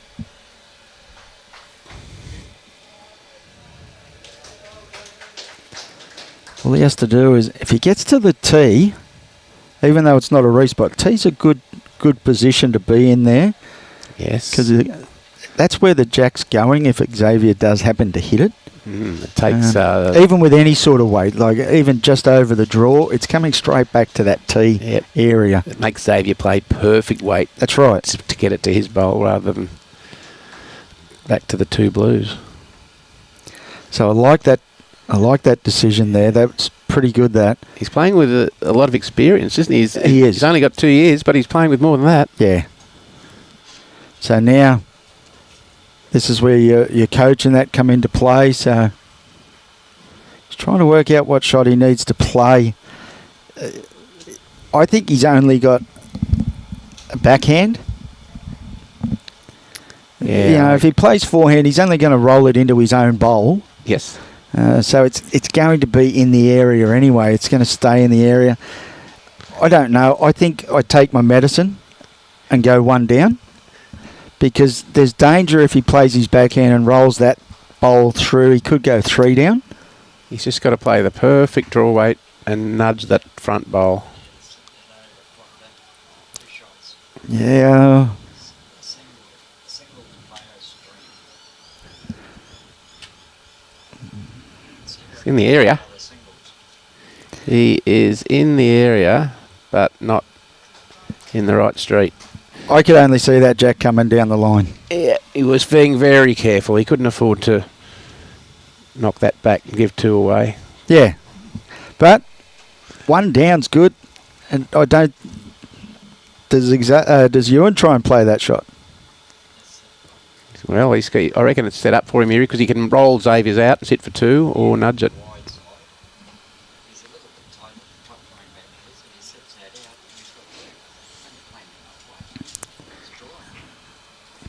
All he has to do is, if he gets to the tee, even though it's not a respot, tee's a good position to be in there. Yes. Because that's where the jack's going if Xavier does happen to hit it. It takes... even with any sort of weight, like even just over the draw, it's coming straight back to that tee area. It makes Xavier play perfect weight. That's right. To get it to his bowl rather than back to the 2 blues. So I like that decision there. That's pretty good, that. He's playing with a lot of experience, isn't he? He is. He's only got 2 years, but he's playing with more than that. Yeah. So now, this is where your coach and that come into play. So he's trying to work out what shot he needs to play. I think he's only got a backhand. Yeah. You know, if he plays forehand, he's only going to roll it into his own bowl. Yes. So it's going to be in the area anyway. It's going to stay in the area. I don't know. I think I take my medicine and go 1 down, because there's danger if he plays his backhand and rolls that bowl through. He could go 3 down. He's just got to play the perfect draw weight and nudge that front bowl. Yeah. In the area. He is in the area, but not in the right street. I could only see that jack coming down the line. Yeah, he was being very careful. He couldn't afford to knock that back and give 2 away. Yeah. But 1 down's good. And I don't... Does Euan try and play that shot? Well, I reckon it's set up for him here because he can roll Xavier's out and sit for 2 or nudge it.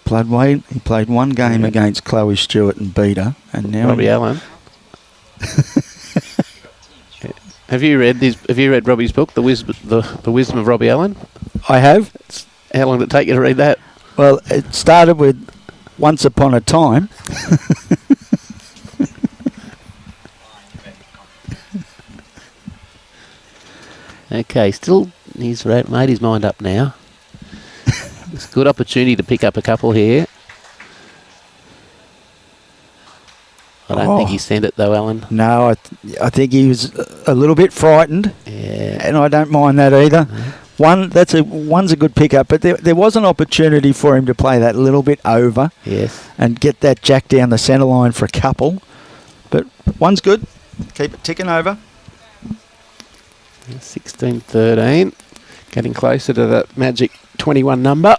He played 1 game against Chloe Stewart and beat her, and now Robbie Allen. Have you read Robbie's book, The Wisdom of Robbie Allen? I have. How long did it take you to read that? Well, it started with Once Upon a Time. Okay, he's made his mind up now. It's a good opportunity to pick up a couple here. I don't think he sent it though, Alan. No, I think he was a little bit frightened. Yeah. And I don't mind that either. One's a good pickup, but there was an opportunity for him to play that little bit over. Yes. And get that jack down the centre line for a couple. But 1's good. Keep it ticking over. 16-13. Getting closer to the magic 21 number.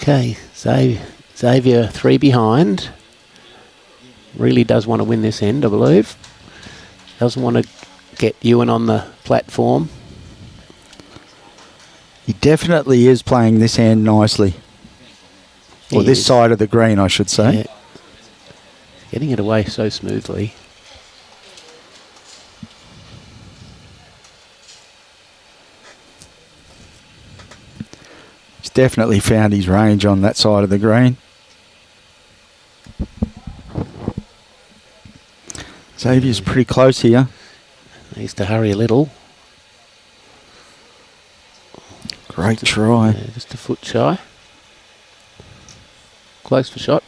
Okay, Xavier 3 behind. Really does want to win this end, I believe. Doesn't want to get Euan on the platform. He definitely is playing this hand nicely. Or this side of the green, I should say. Getting it away so smoothly. He's definitely found his range on that side of the green. Xavier's pretty close here. Needs to hurry a little. Great try. Yeah, just a foot shy. Close for shot.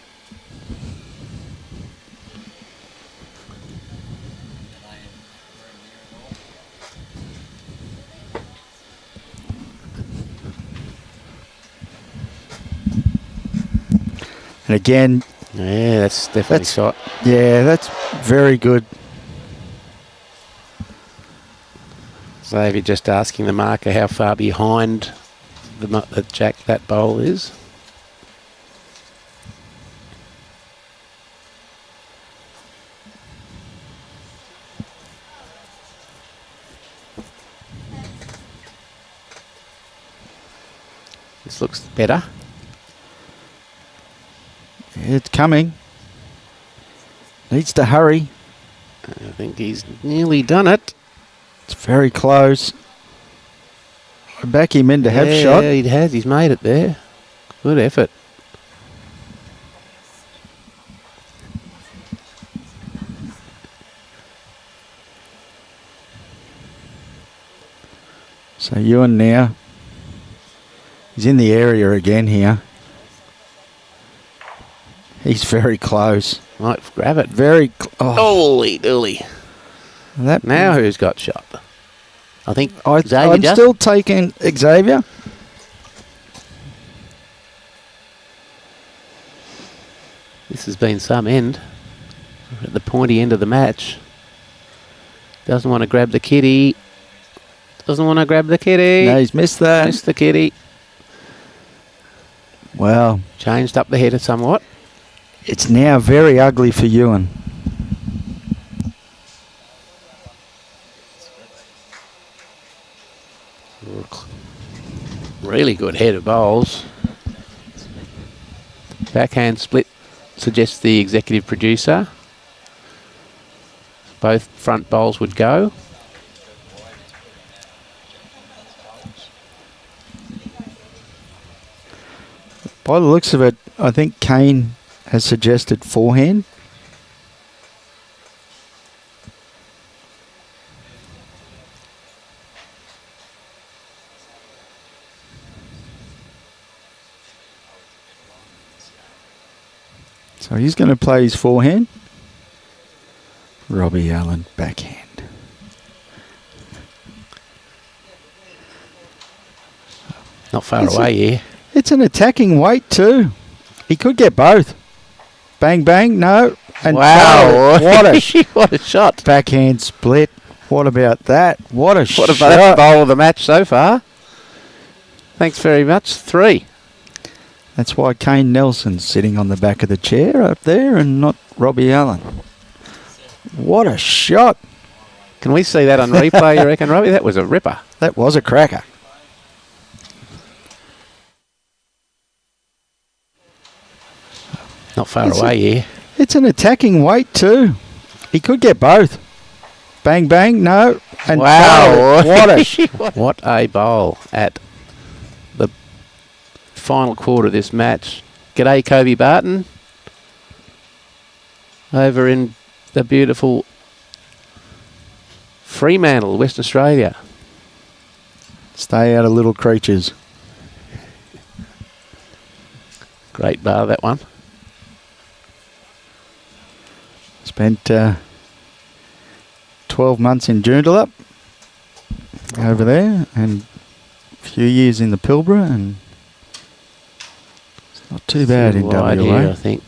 And again, Yeah, that's definitely shot. Yeah, that's very good. Xavier just asking the marker how far behind the jack that bowl is. This looks better. It's coming. Needs to hurry. I think he's nearly done it. It's very close. I back him in to have shot. Yeah, he has. He's made it there. Good effort. So Euan now. He's in the area again here. He's very close. Might grab it. Very Holy dooly. That Now who's got shot? I think I'm Xavier still taking Xavier. This has been some end. We're at the pointy end of the match. Doesn't want to grab the kitty. Doesn't want to grab the kitty. No, he's missed that. Missed the kitty. Well, Changed up the header somewhat. it's now very ugly for Euan. Really good head of bowls. Backhand split suggests the executive producer. Both front bowls would go. By the looks of it, I think Kane has suggested forehand. So he's going to play his forehand. Robbie Allen backhand. Not far away here. It's an attacking weight too. He could get both. Bang, bang, no. And Wow. what a What a shot. backhand split. What about that? What a What a shot. best bowl of the match so far. Thanks very much. 3. That's why Kane Nelson's sitting on the back of the chair up there and not Robbie Allen. What a shot. Can we see that on replay, you reckon, Robbie? That was a ripper. That was a cracker. Not far away here. It's an attacking weight too. He could get both. Bang, bang, no. And Wow. what a What a bowl at the final quarter of this match. G'day, Kobe Barton. Over in the beautiful Fremantle, Western Australia. Stay out of little creatures. Great bar, that one. Spent 12 months in Joondalup over there and a few years in the Pilbara, and it's not too bad in Wide WA. here, I think.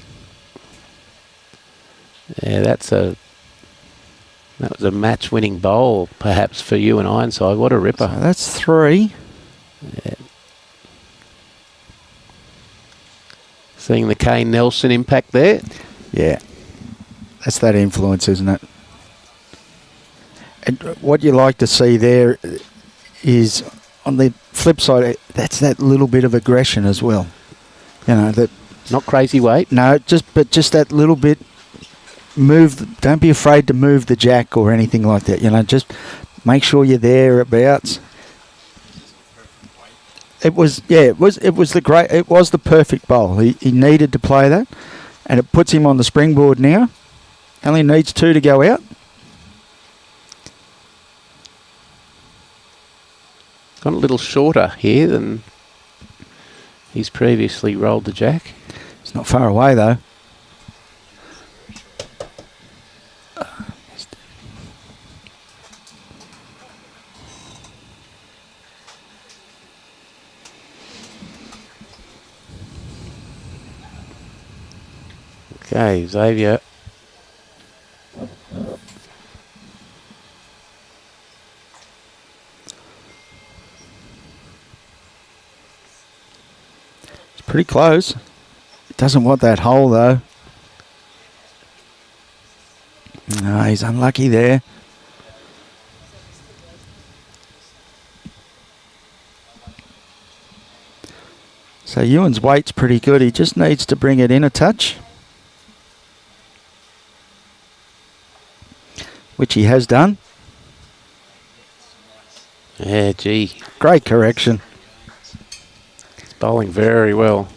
Yeah, that was a match-winning bowl, perhaps, for you and Ironside. What a ripper. So that's 3. Yeah. Seeing the Kane Nelson impact there. Yeah. That's that influence, isn't it? And what you like to see there is, on the flip side, that's that little bit of aggression as well. You know, that Not crazy weight. no, just that little bit don't be afraid to move the jack or anything like that. Just make sure you're thereabouts. It was the perfect bowl. He needed to play that, and it puts him on the springboard now. Only needs 2 to go out. Gone a little shorter here than he's previously rolled the jack. It's not far away though. Okay, Xavier. It's pretty close. It doesn't want that hole though. No, he's unlucky there. So Euan's weight's pretty good. He just needs to bring it in a touch, which he has done. Yeah, gee. Great correction. He's bowling very well.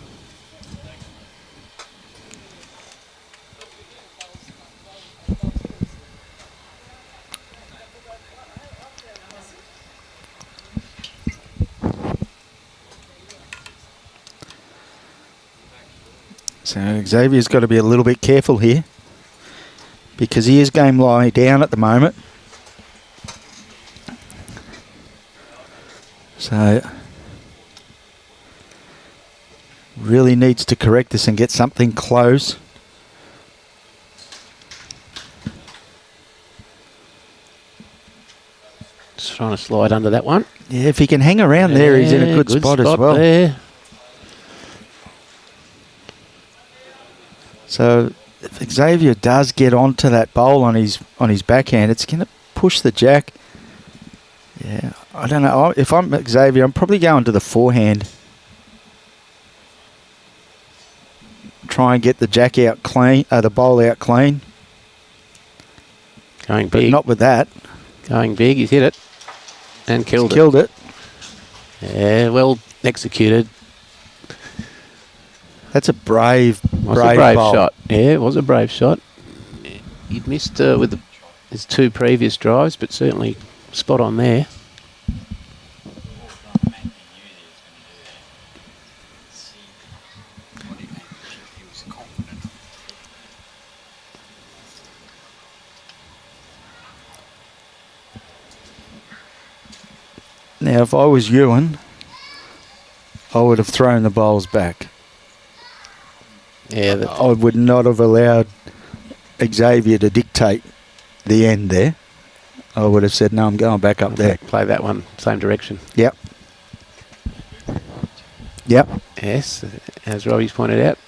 So Xavier's got to be a little bit careful here, because he is game lie down at the moment. So really needs to correct this and get something close. Just trying to slide under that one. Yeah, if he can hang around there, he's in a good spot as well. There. So if Xavier does get onto that bowl on his backhand, it's going to push the jack. Yeah, I don't know. If I'm Xavier, I'm probably going to the forehand. Try and get the jack out clean, the bowl out clean. Going But big. not with that. Going big. He's hit it. And killed it. Killed it. Yeah, well executed. That's a brave Brave bowl. shot. Yeah, it was a brave shot. He'd missed with his 2 previous drives, but certainly spot on there. Now, if I was Euan, I would have thrown the bowls back. Yeah, I would not have allowed Xavier to dictate the end there. I would have said, no, I'm going back up there. Play that one, same direction. Yep. Yep. Yes, as Robbie's pointed out.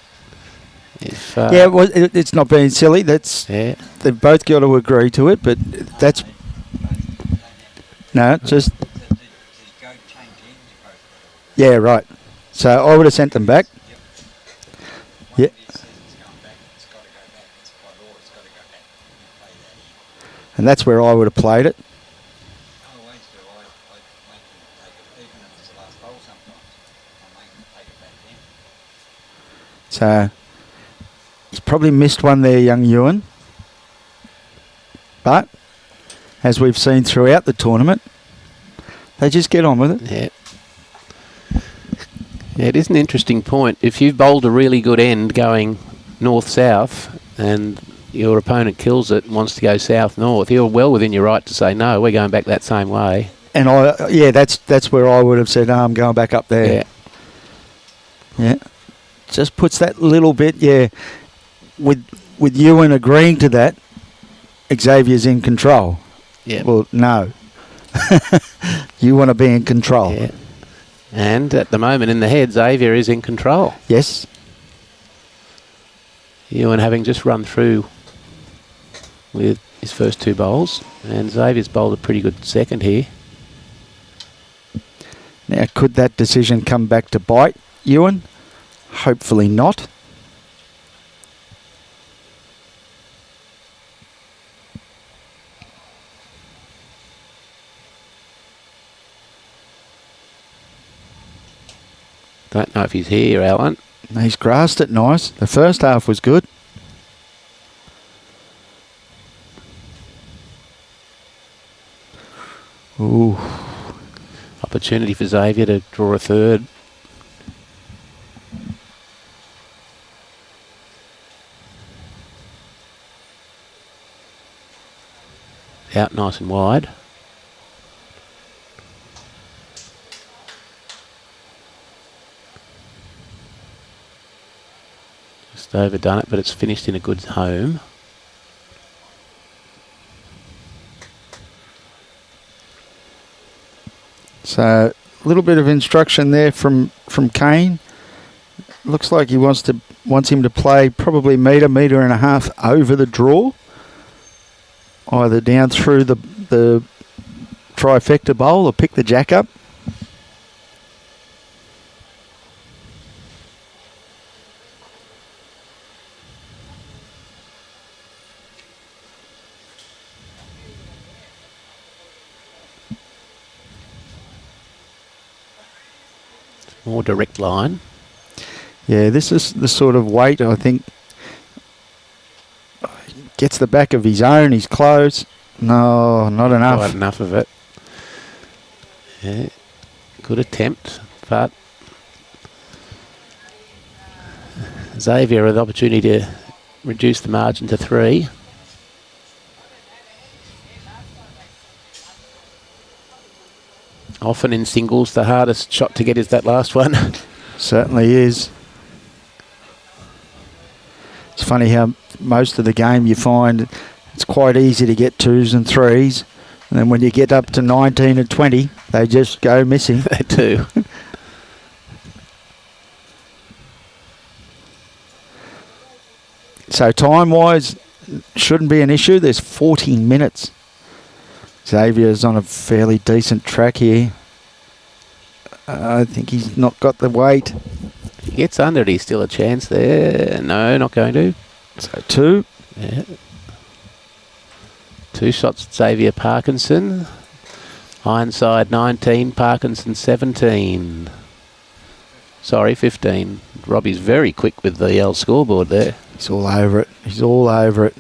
If, Yeah, well, it's not being silly. That's yeah. They've both got to agree to it, but that's... No, just... Yeah, right. So I would have sent them back. Yeah. And that's where I would have played it. So he's probably missed one there, young Euan. But as we've seen throughout the tournament, they just get on with it. Yeah. Yeah, it is an interesting point. If you've bowled a really good end going north-south and your opponent kills it and wants to go south-north, you're well within your right to say, no, we're going back that same way. And that's where I would have said, no, I'm going back up there. Yeah. Just puts that little bit, with Euan agreeing to that, Xavier's in control. Yeah. Well, no. You want to be in control. Yeah. And at the moment in the head, Xavier is in control. Yes. Euan having just run through with his first 2 bowls, and Xavier's bowled a pretty good second here. Now, could that decision come back to bite Euan? Hopefully not. Don't know if he's here, Alan. He's grasped it nice. The first half was good. Ooh. Opportunity for Xavier to draw a third. Out nice and wide. Just overdone it, but it's finished in a good home. So a little bit of instruction there from Kane. Looks like he wants him to play probably metre and a half over the draw, either down through the trifecta bowl or pick the jack up. More direct line. Yeah, this is the sort of weight, I think, gets the back of his own. He's close. No, not enough. Quite enough of it. Yeah, good attempt, but Xavier with the opportunity to reduce the margin to 3. Often in singles, the hardest shot to get is that last one. Certainly is. It's funny how most of the game you find it's quite easy to get 2s and 3s. And then when you get up to 19 and 20, they just go missing. They do. So time-wise, shouldn't be an issue. There's 40 minutes. Xavier's on a fairly decent track here. I think he's not got the weight. If he gets under it, he's still a chance there. No, not going to. So 2. Yeah. 2 shots, Xavier Parkinson. Ironside 19, Parkinson 17. Sorry, 15. Robbie's very quick with the L scoreboard there. He's all over it. He's all over it.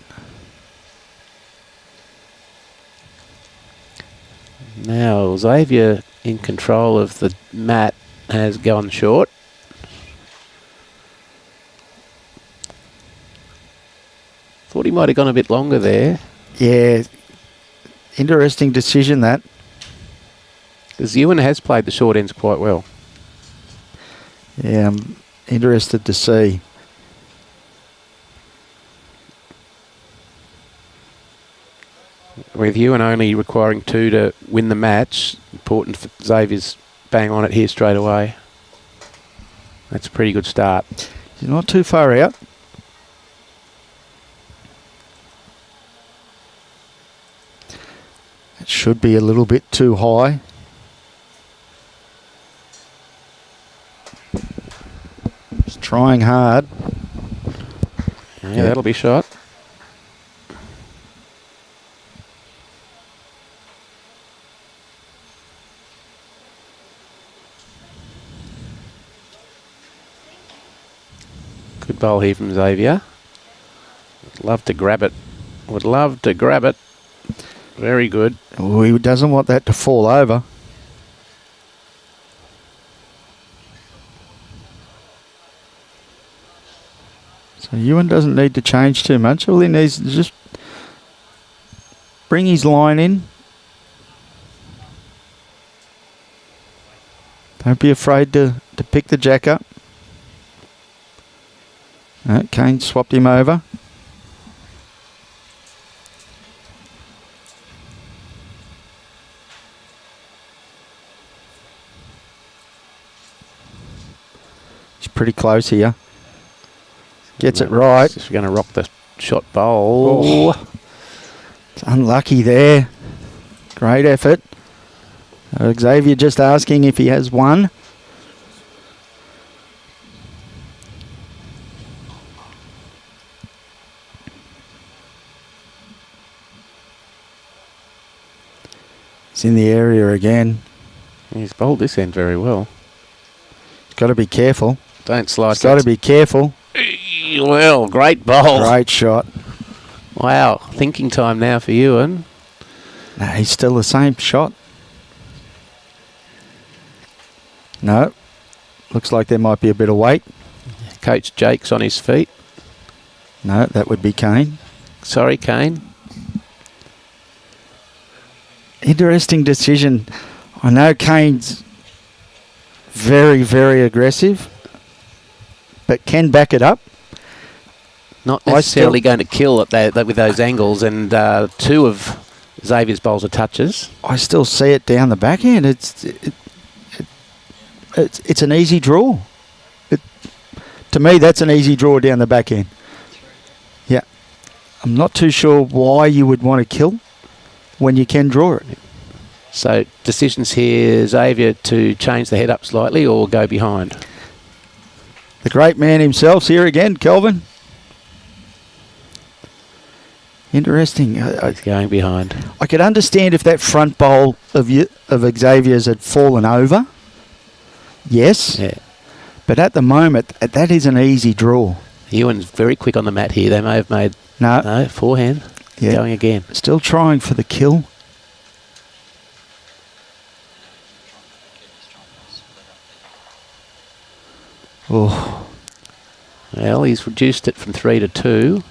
Now, Xavier in control of the mat has gone short. Thought he might have gone a bit longer there. Yeah, interesting decision that. Because Euan has played the short ends quite well. Yeah, I'm interested to see. With Euan only requiring 2 to win the match, important for Xavier's bang on it here straight away. That's a pretty good start. He's not too far out. It should be a little bit too high. He's trying hard. Yeah, that'll be shot. Good bowl here from Xavier. Would love to grab it. Would love to grab it. Very good. Oh, he doesn't want that to fall over. So Euan doesn't need to change too much. All he needs is just bring his line in. Don't be afraid to pick the jack up. Kane swapped him over. He's pretty close here. Gets it right. Just going to rock the shot bowl. Oh, it's unlucky there. Great effort. Xavier just asking if he has one. He's in the area again. He's bowled this end very well. Got to be careful. Don't slice Got to be careful. Well, great bowl. Great shot. Wow. Thinking time now for Euan. No, he's still the same shot. No. Looks like there might be a bit of weight. Coach Jake's on his feet. No, that would be Kane. Sorry, Kane. Interesting decision. I know Kane's very, very aggressive, but can back it up. Not necessarily going to kill at that with those angles, and two of Xavier's bowls are touches. I still see it down the backhand. It's an easy draw. To me, that's an easy draw down the backhand. Yeah. I'm not too sure why you would want to kill when you can draw it. So decisions here, Xavier to change the head up slightly or go behind. The great man himself's here again, Kelvin. Interesting. He's going behind. I could understand if that front bowl of Xavier's had fallen over. Yes. Yeah. But at the moment, that is an easy draw. Euan's very quick on the mat here. They may have made... No. Forehand. Yeah. Going again. Still trying for the kill. Oh. Well, he's reduced it from 3 to 2.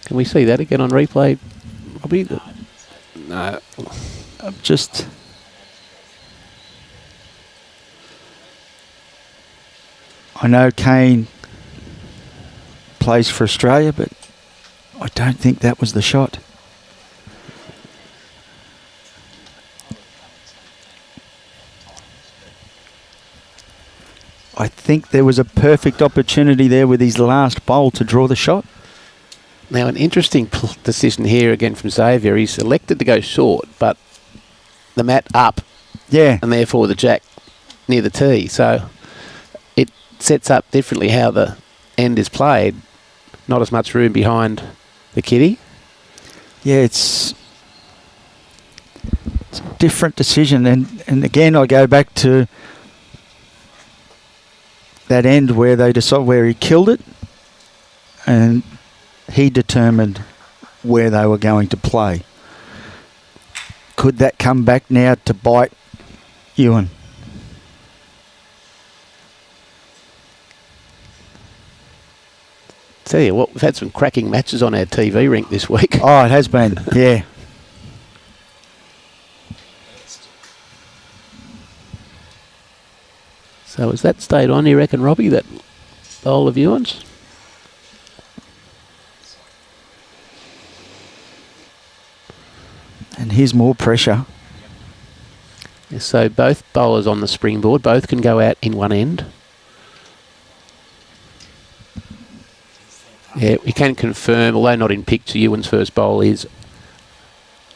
Can we see that again on replay? Probably. No. Just... I know Kane plays for Australia, but I don't think that was the shot. I think there was a perfect opportunity there with his last bowl to draw the shot. Now, an interesting decision here again from Xavier. He's elected to go short, but the mat up. Yeah. And therefore the jack near the tee. So it sets up differently how the end is played. Not as much room behind the kitty. Yeah, it's a different decision. And again, I go back to that end where they decide where he killed it, and he determined where they were going to play. Could that come back now to bite Euan? Tell you what, we've had some cracking matches on our TV rink this week. Oh, it has been, yeah. So has that stayed on, you reckon, Robbie, that bowl of Euan's? And here's more pressure. Yeah, so both bowlers on the springboard, both can go out in one end. Yeah, we can confirm, although not in picture, Euan's first bowl is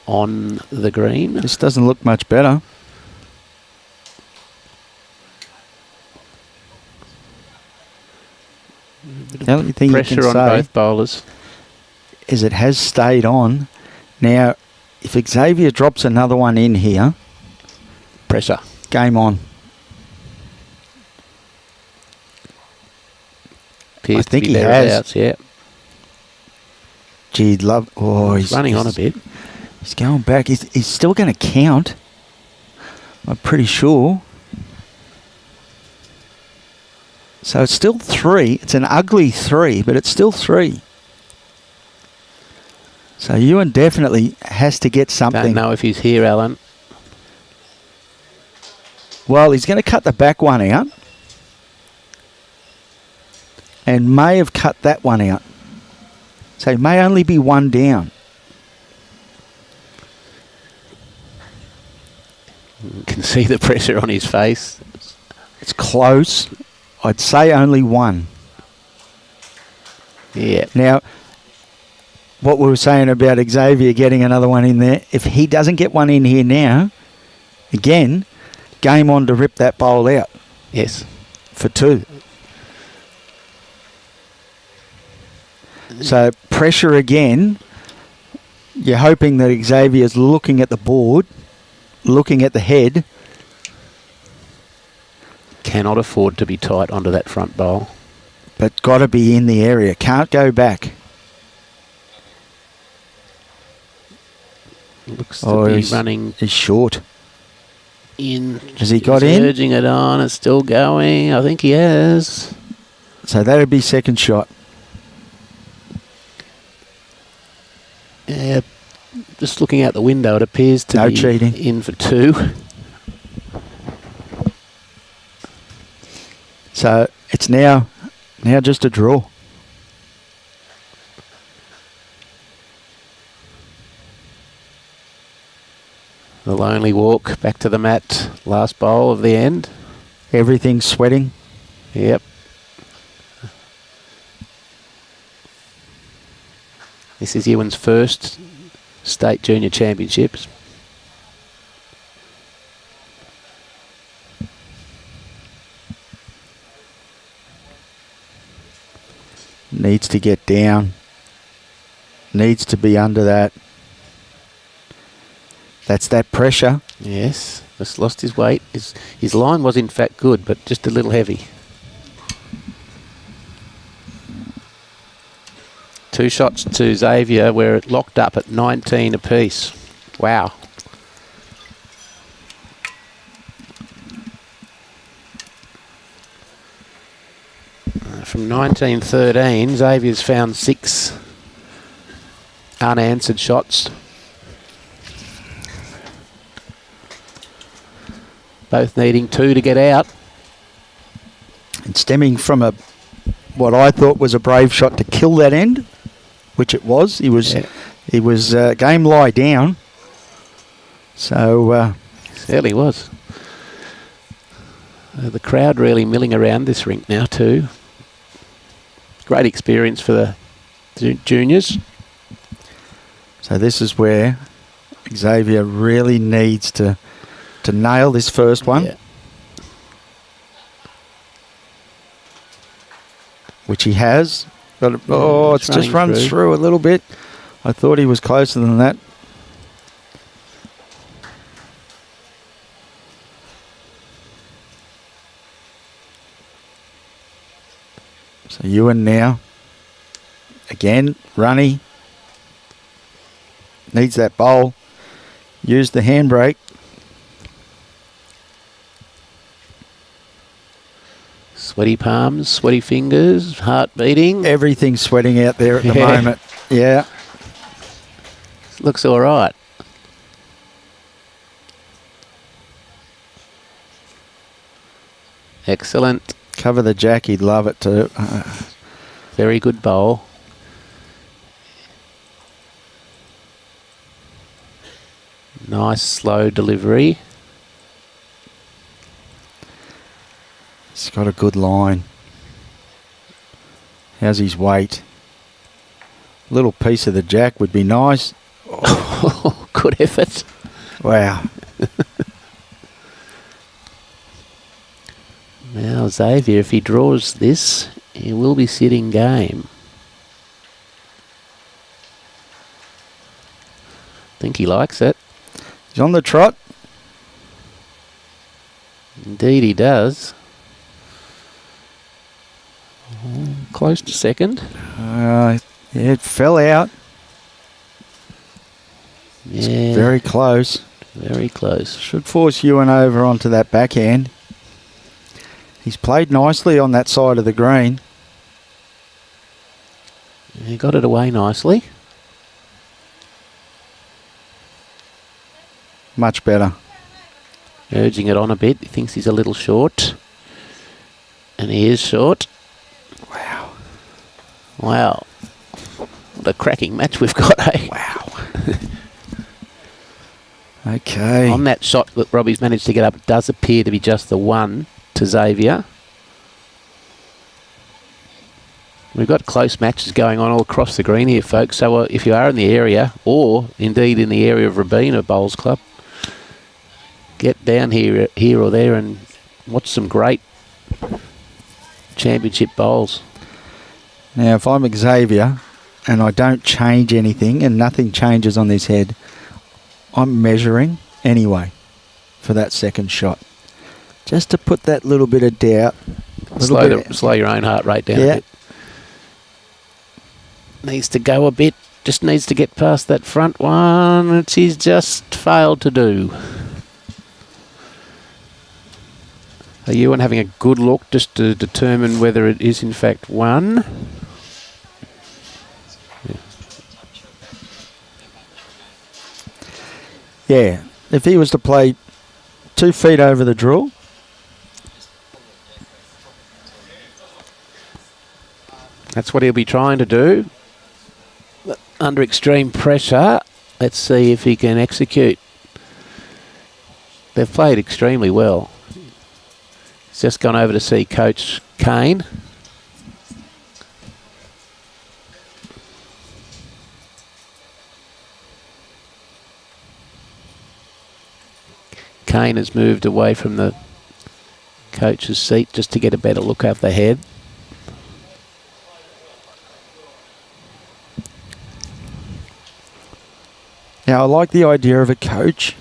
on the green. This doesn't look much better. The only thing you can Pressure on say both bowlers is it has stayed on. Now, if Xavier drops another one in here, pressure. Game on. Appears I think to be he has. yeah. Gee, He's running on a bit. He's going back. He's still going to count. I'm pretty sure. So it's still 3. It's an ugly 3, but it's still 3. So Euan definitely has to get something. Don't know if he's here, Alan. Well, he's going to cut the back one out. And may have cut that one out. So he may only be one down. You can see the pressure on his face. It's close. I'd say only one. Yeah. Now, what we were saying about Xavier getting another one in there, if he doesn't get one in here now, again, game on to rip that bowl out. Yes. For 2. So pressure again. You're hoping that Xavier's looking at the board, looking at the head. Cannot afford to be tight onto that front bowl. But got to be in the area. Can't go back. Looks to be running. He's short. In. Has he got in? Urging it on. It's still going. I think he has. So that'd be second shot. Yeah. Just looking out the window, it appears to be cheating. In for 2. So it's now just a draw. The lonely walk back to the mat. Last bowl of the end. Everything's sweating. Yep. This is Euan's first state junior championships. Needs to get down. Needs to be under that. That's that pressure. Yes, just lost his weight. His line was in fact good, but just a little heavy. 2 shots to Xavier, where it locked up at 19 apiece. Wow. From 1913, Xavier's found 6 unanswered shots. Both needing 2 to get out. And stemming from what I thought was a brave shot to kill that end, which it was. He was game lie down. So certainly was. The crowd really milling around this rink now too. Great experience for the juniors. So this is where Xavier really needs to nail this first one. Yeah. Which he has. But it's just run through a little bit. I thought he was closer than that. So Euan now. Again, runny. Needs that bowl. Use the handbrake. Sweaty palms, sweaty fingers, heart beating. Everything's sweating out there at the moment. Yeah. Looks all right. Excellent. Cover the jack, he'd love it too. Very good bowl. Nice slow delivery. He's got a good line. How's his weight? Little piece of the jack would be nice. Oh. Good effort. Wow. Now Xavier, if he draws this, he will be sitting game. I think he likes it. He's on the trot. Indeed he does. Close to second. Yeah, it fell out. Yeah. It's very close. Very close. Should force Euan over onto that backhand. He's played nicely on that side of the green. He got it away nicely. Much better. Urging it on a bit. He thinks he's a little short. And he is short. Wow. Wow. What a cracking match we've got, eh? Wow. Okay. On that shot that Robbie's managed to get up, it does appear to be just the one to Xavier. We've got close matches going on all across the green here, folks. So if you are in the area, or indeed in the area of Robina Bowls Club, get down here or there and watch some great championship bowls. Now, if I'm Xavier, and I don't change anything and nothing changes on this head, I'm measuring anyway for that second shot. Just to put that little bit of doubt. Slow your own heart rate down a bit. Needs to go a bit. Just needs to get past that front one, which he's just failed to do. Are you having a good look just to determine whether it is in fact one? Yeah, if he was to play 2 feet over the draw. That's what he'll be trying to do. But under extreme pressure, let's see if he can execute. They've played extremely well. He's just gone over to see Coach Kane. Kane has moved away from the coach's seat just to get a better look over the head. Now, I like the idea of a coach,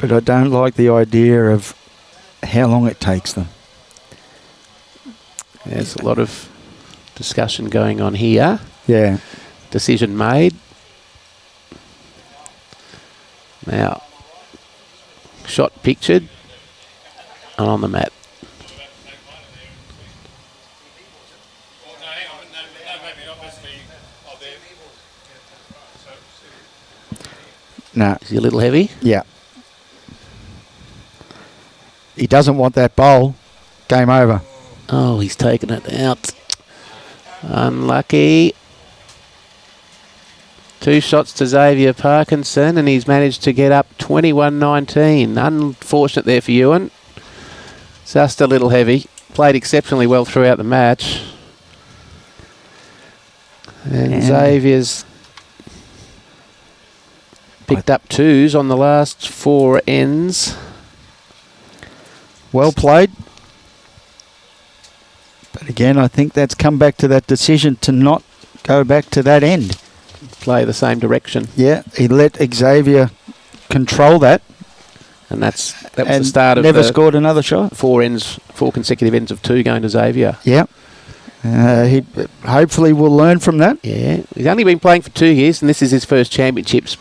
but I don't like the idea of how long it takes them. There's a lot of discussion going on here. Yeah. Decision made. Now, shot pictured and on the mat. No. Is he a little heavy? Yeah. He doesn't want that bowl. Game over. Oh, he's taken it out. Unlucky. 2 shots to Xavier Parkinson, and he's managed to get up 21-19. Unfortunate there for Euan. Just a little heavy. Played exceptionally well throughout the match. And Xavier's picked up 2s on the last 4 ends. Well played. But again, I think that's come back to that decision to not go back to that end. Play the same direction. Yeah, he let Xavier control that. And that was the start of never scored another shot. 4 consecutive ends of 2 going to Xavier. Yeah. He hopefully will learn from that. Yeah. He's only been playing for 2 years, and this is his first championships,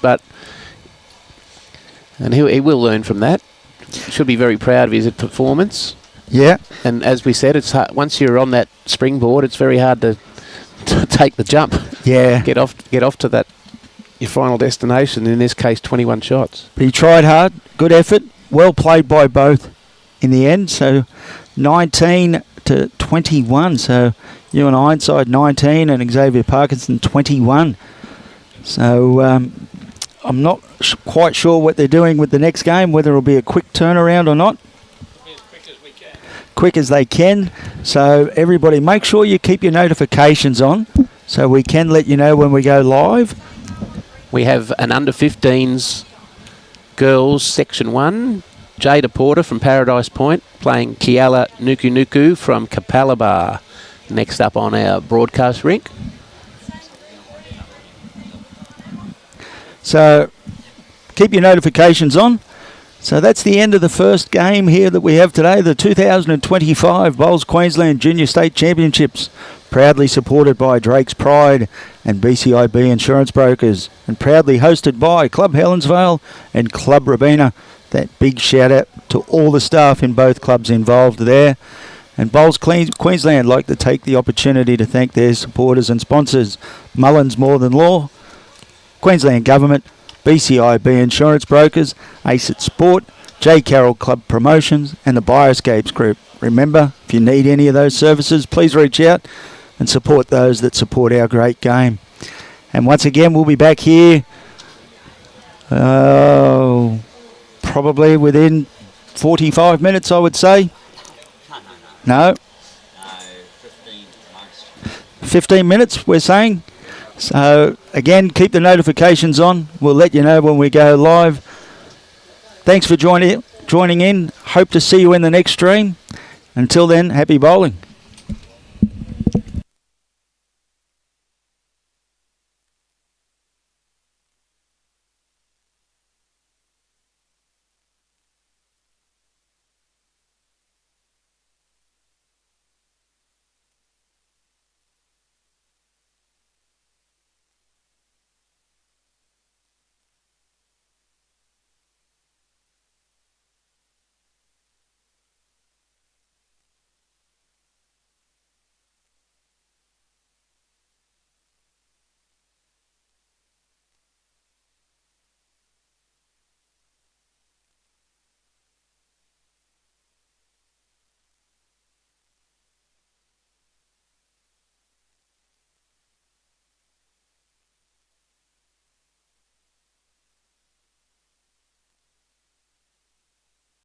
and he will learn from that. Should be very proud of his performance. Yeah. And as we said, it's hard, once you're on that springboard, it's very hard to take the jump. Yeah. Get off to that your final destination. In this case, 21 shots. But he tried hard. Good effort. Well played by both in the end. So 19-21. So Euan Ironside 19 and Xavier Parkinson 21. So I'm not quite sure what they're doing with the next game, whether it'll be a quick turnaround or not. Quick as they can. So everybody, make sure you keep your notifications on so we can let you know when we go live. We have an under-15s girls section 1. Jada Porter from Paradise Point playing Kiala Nuku from Capalaba. Next up on our broadcast rink. So keep your notifications on. So that's the end of the first game here that we have today, the 2025 Bowls Queensland Junior State Championships, proudly supported by Drake's Pride and BCIB Insurance Brokers, and proudly hosted by Club Helensvale and Club Robina. That big shout out to all the staff in both clubs involved there. And Bowls Queensland like to take the opportunity to thank their supporters and sponsors: Mullins More Than Law, Queensland Government, BCIB Insurance Brokers, ACIT Sport, J. Carroll Club Promotions, and the Bioscapes Group. Remember, if you need any of those services, please reach out and support those that support our great game. And once again, we'll be back here probably within 45 minutes, I would say. No? 15 minutes, we're saying. So, again, keep the notifications on. We'll let you know when we go live. Thanks for joining in. Hope to see you in the next stream. Until then, happy bowling.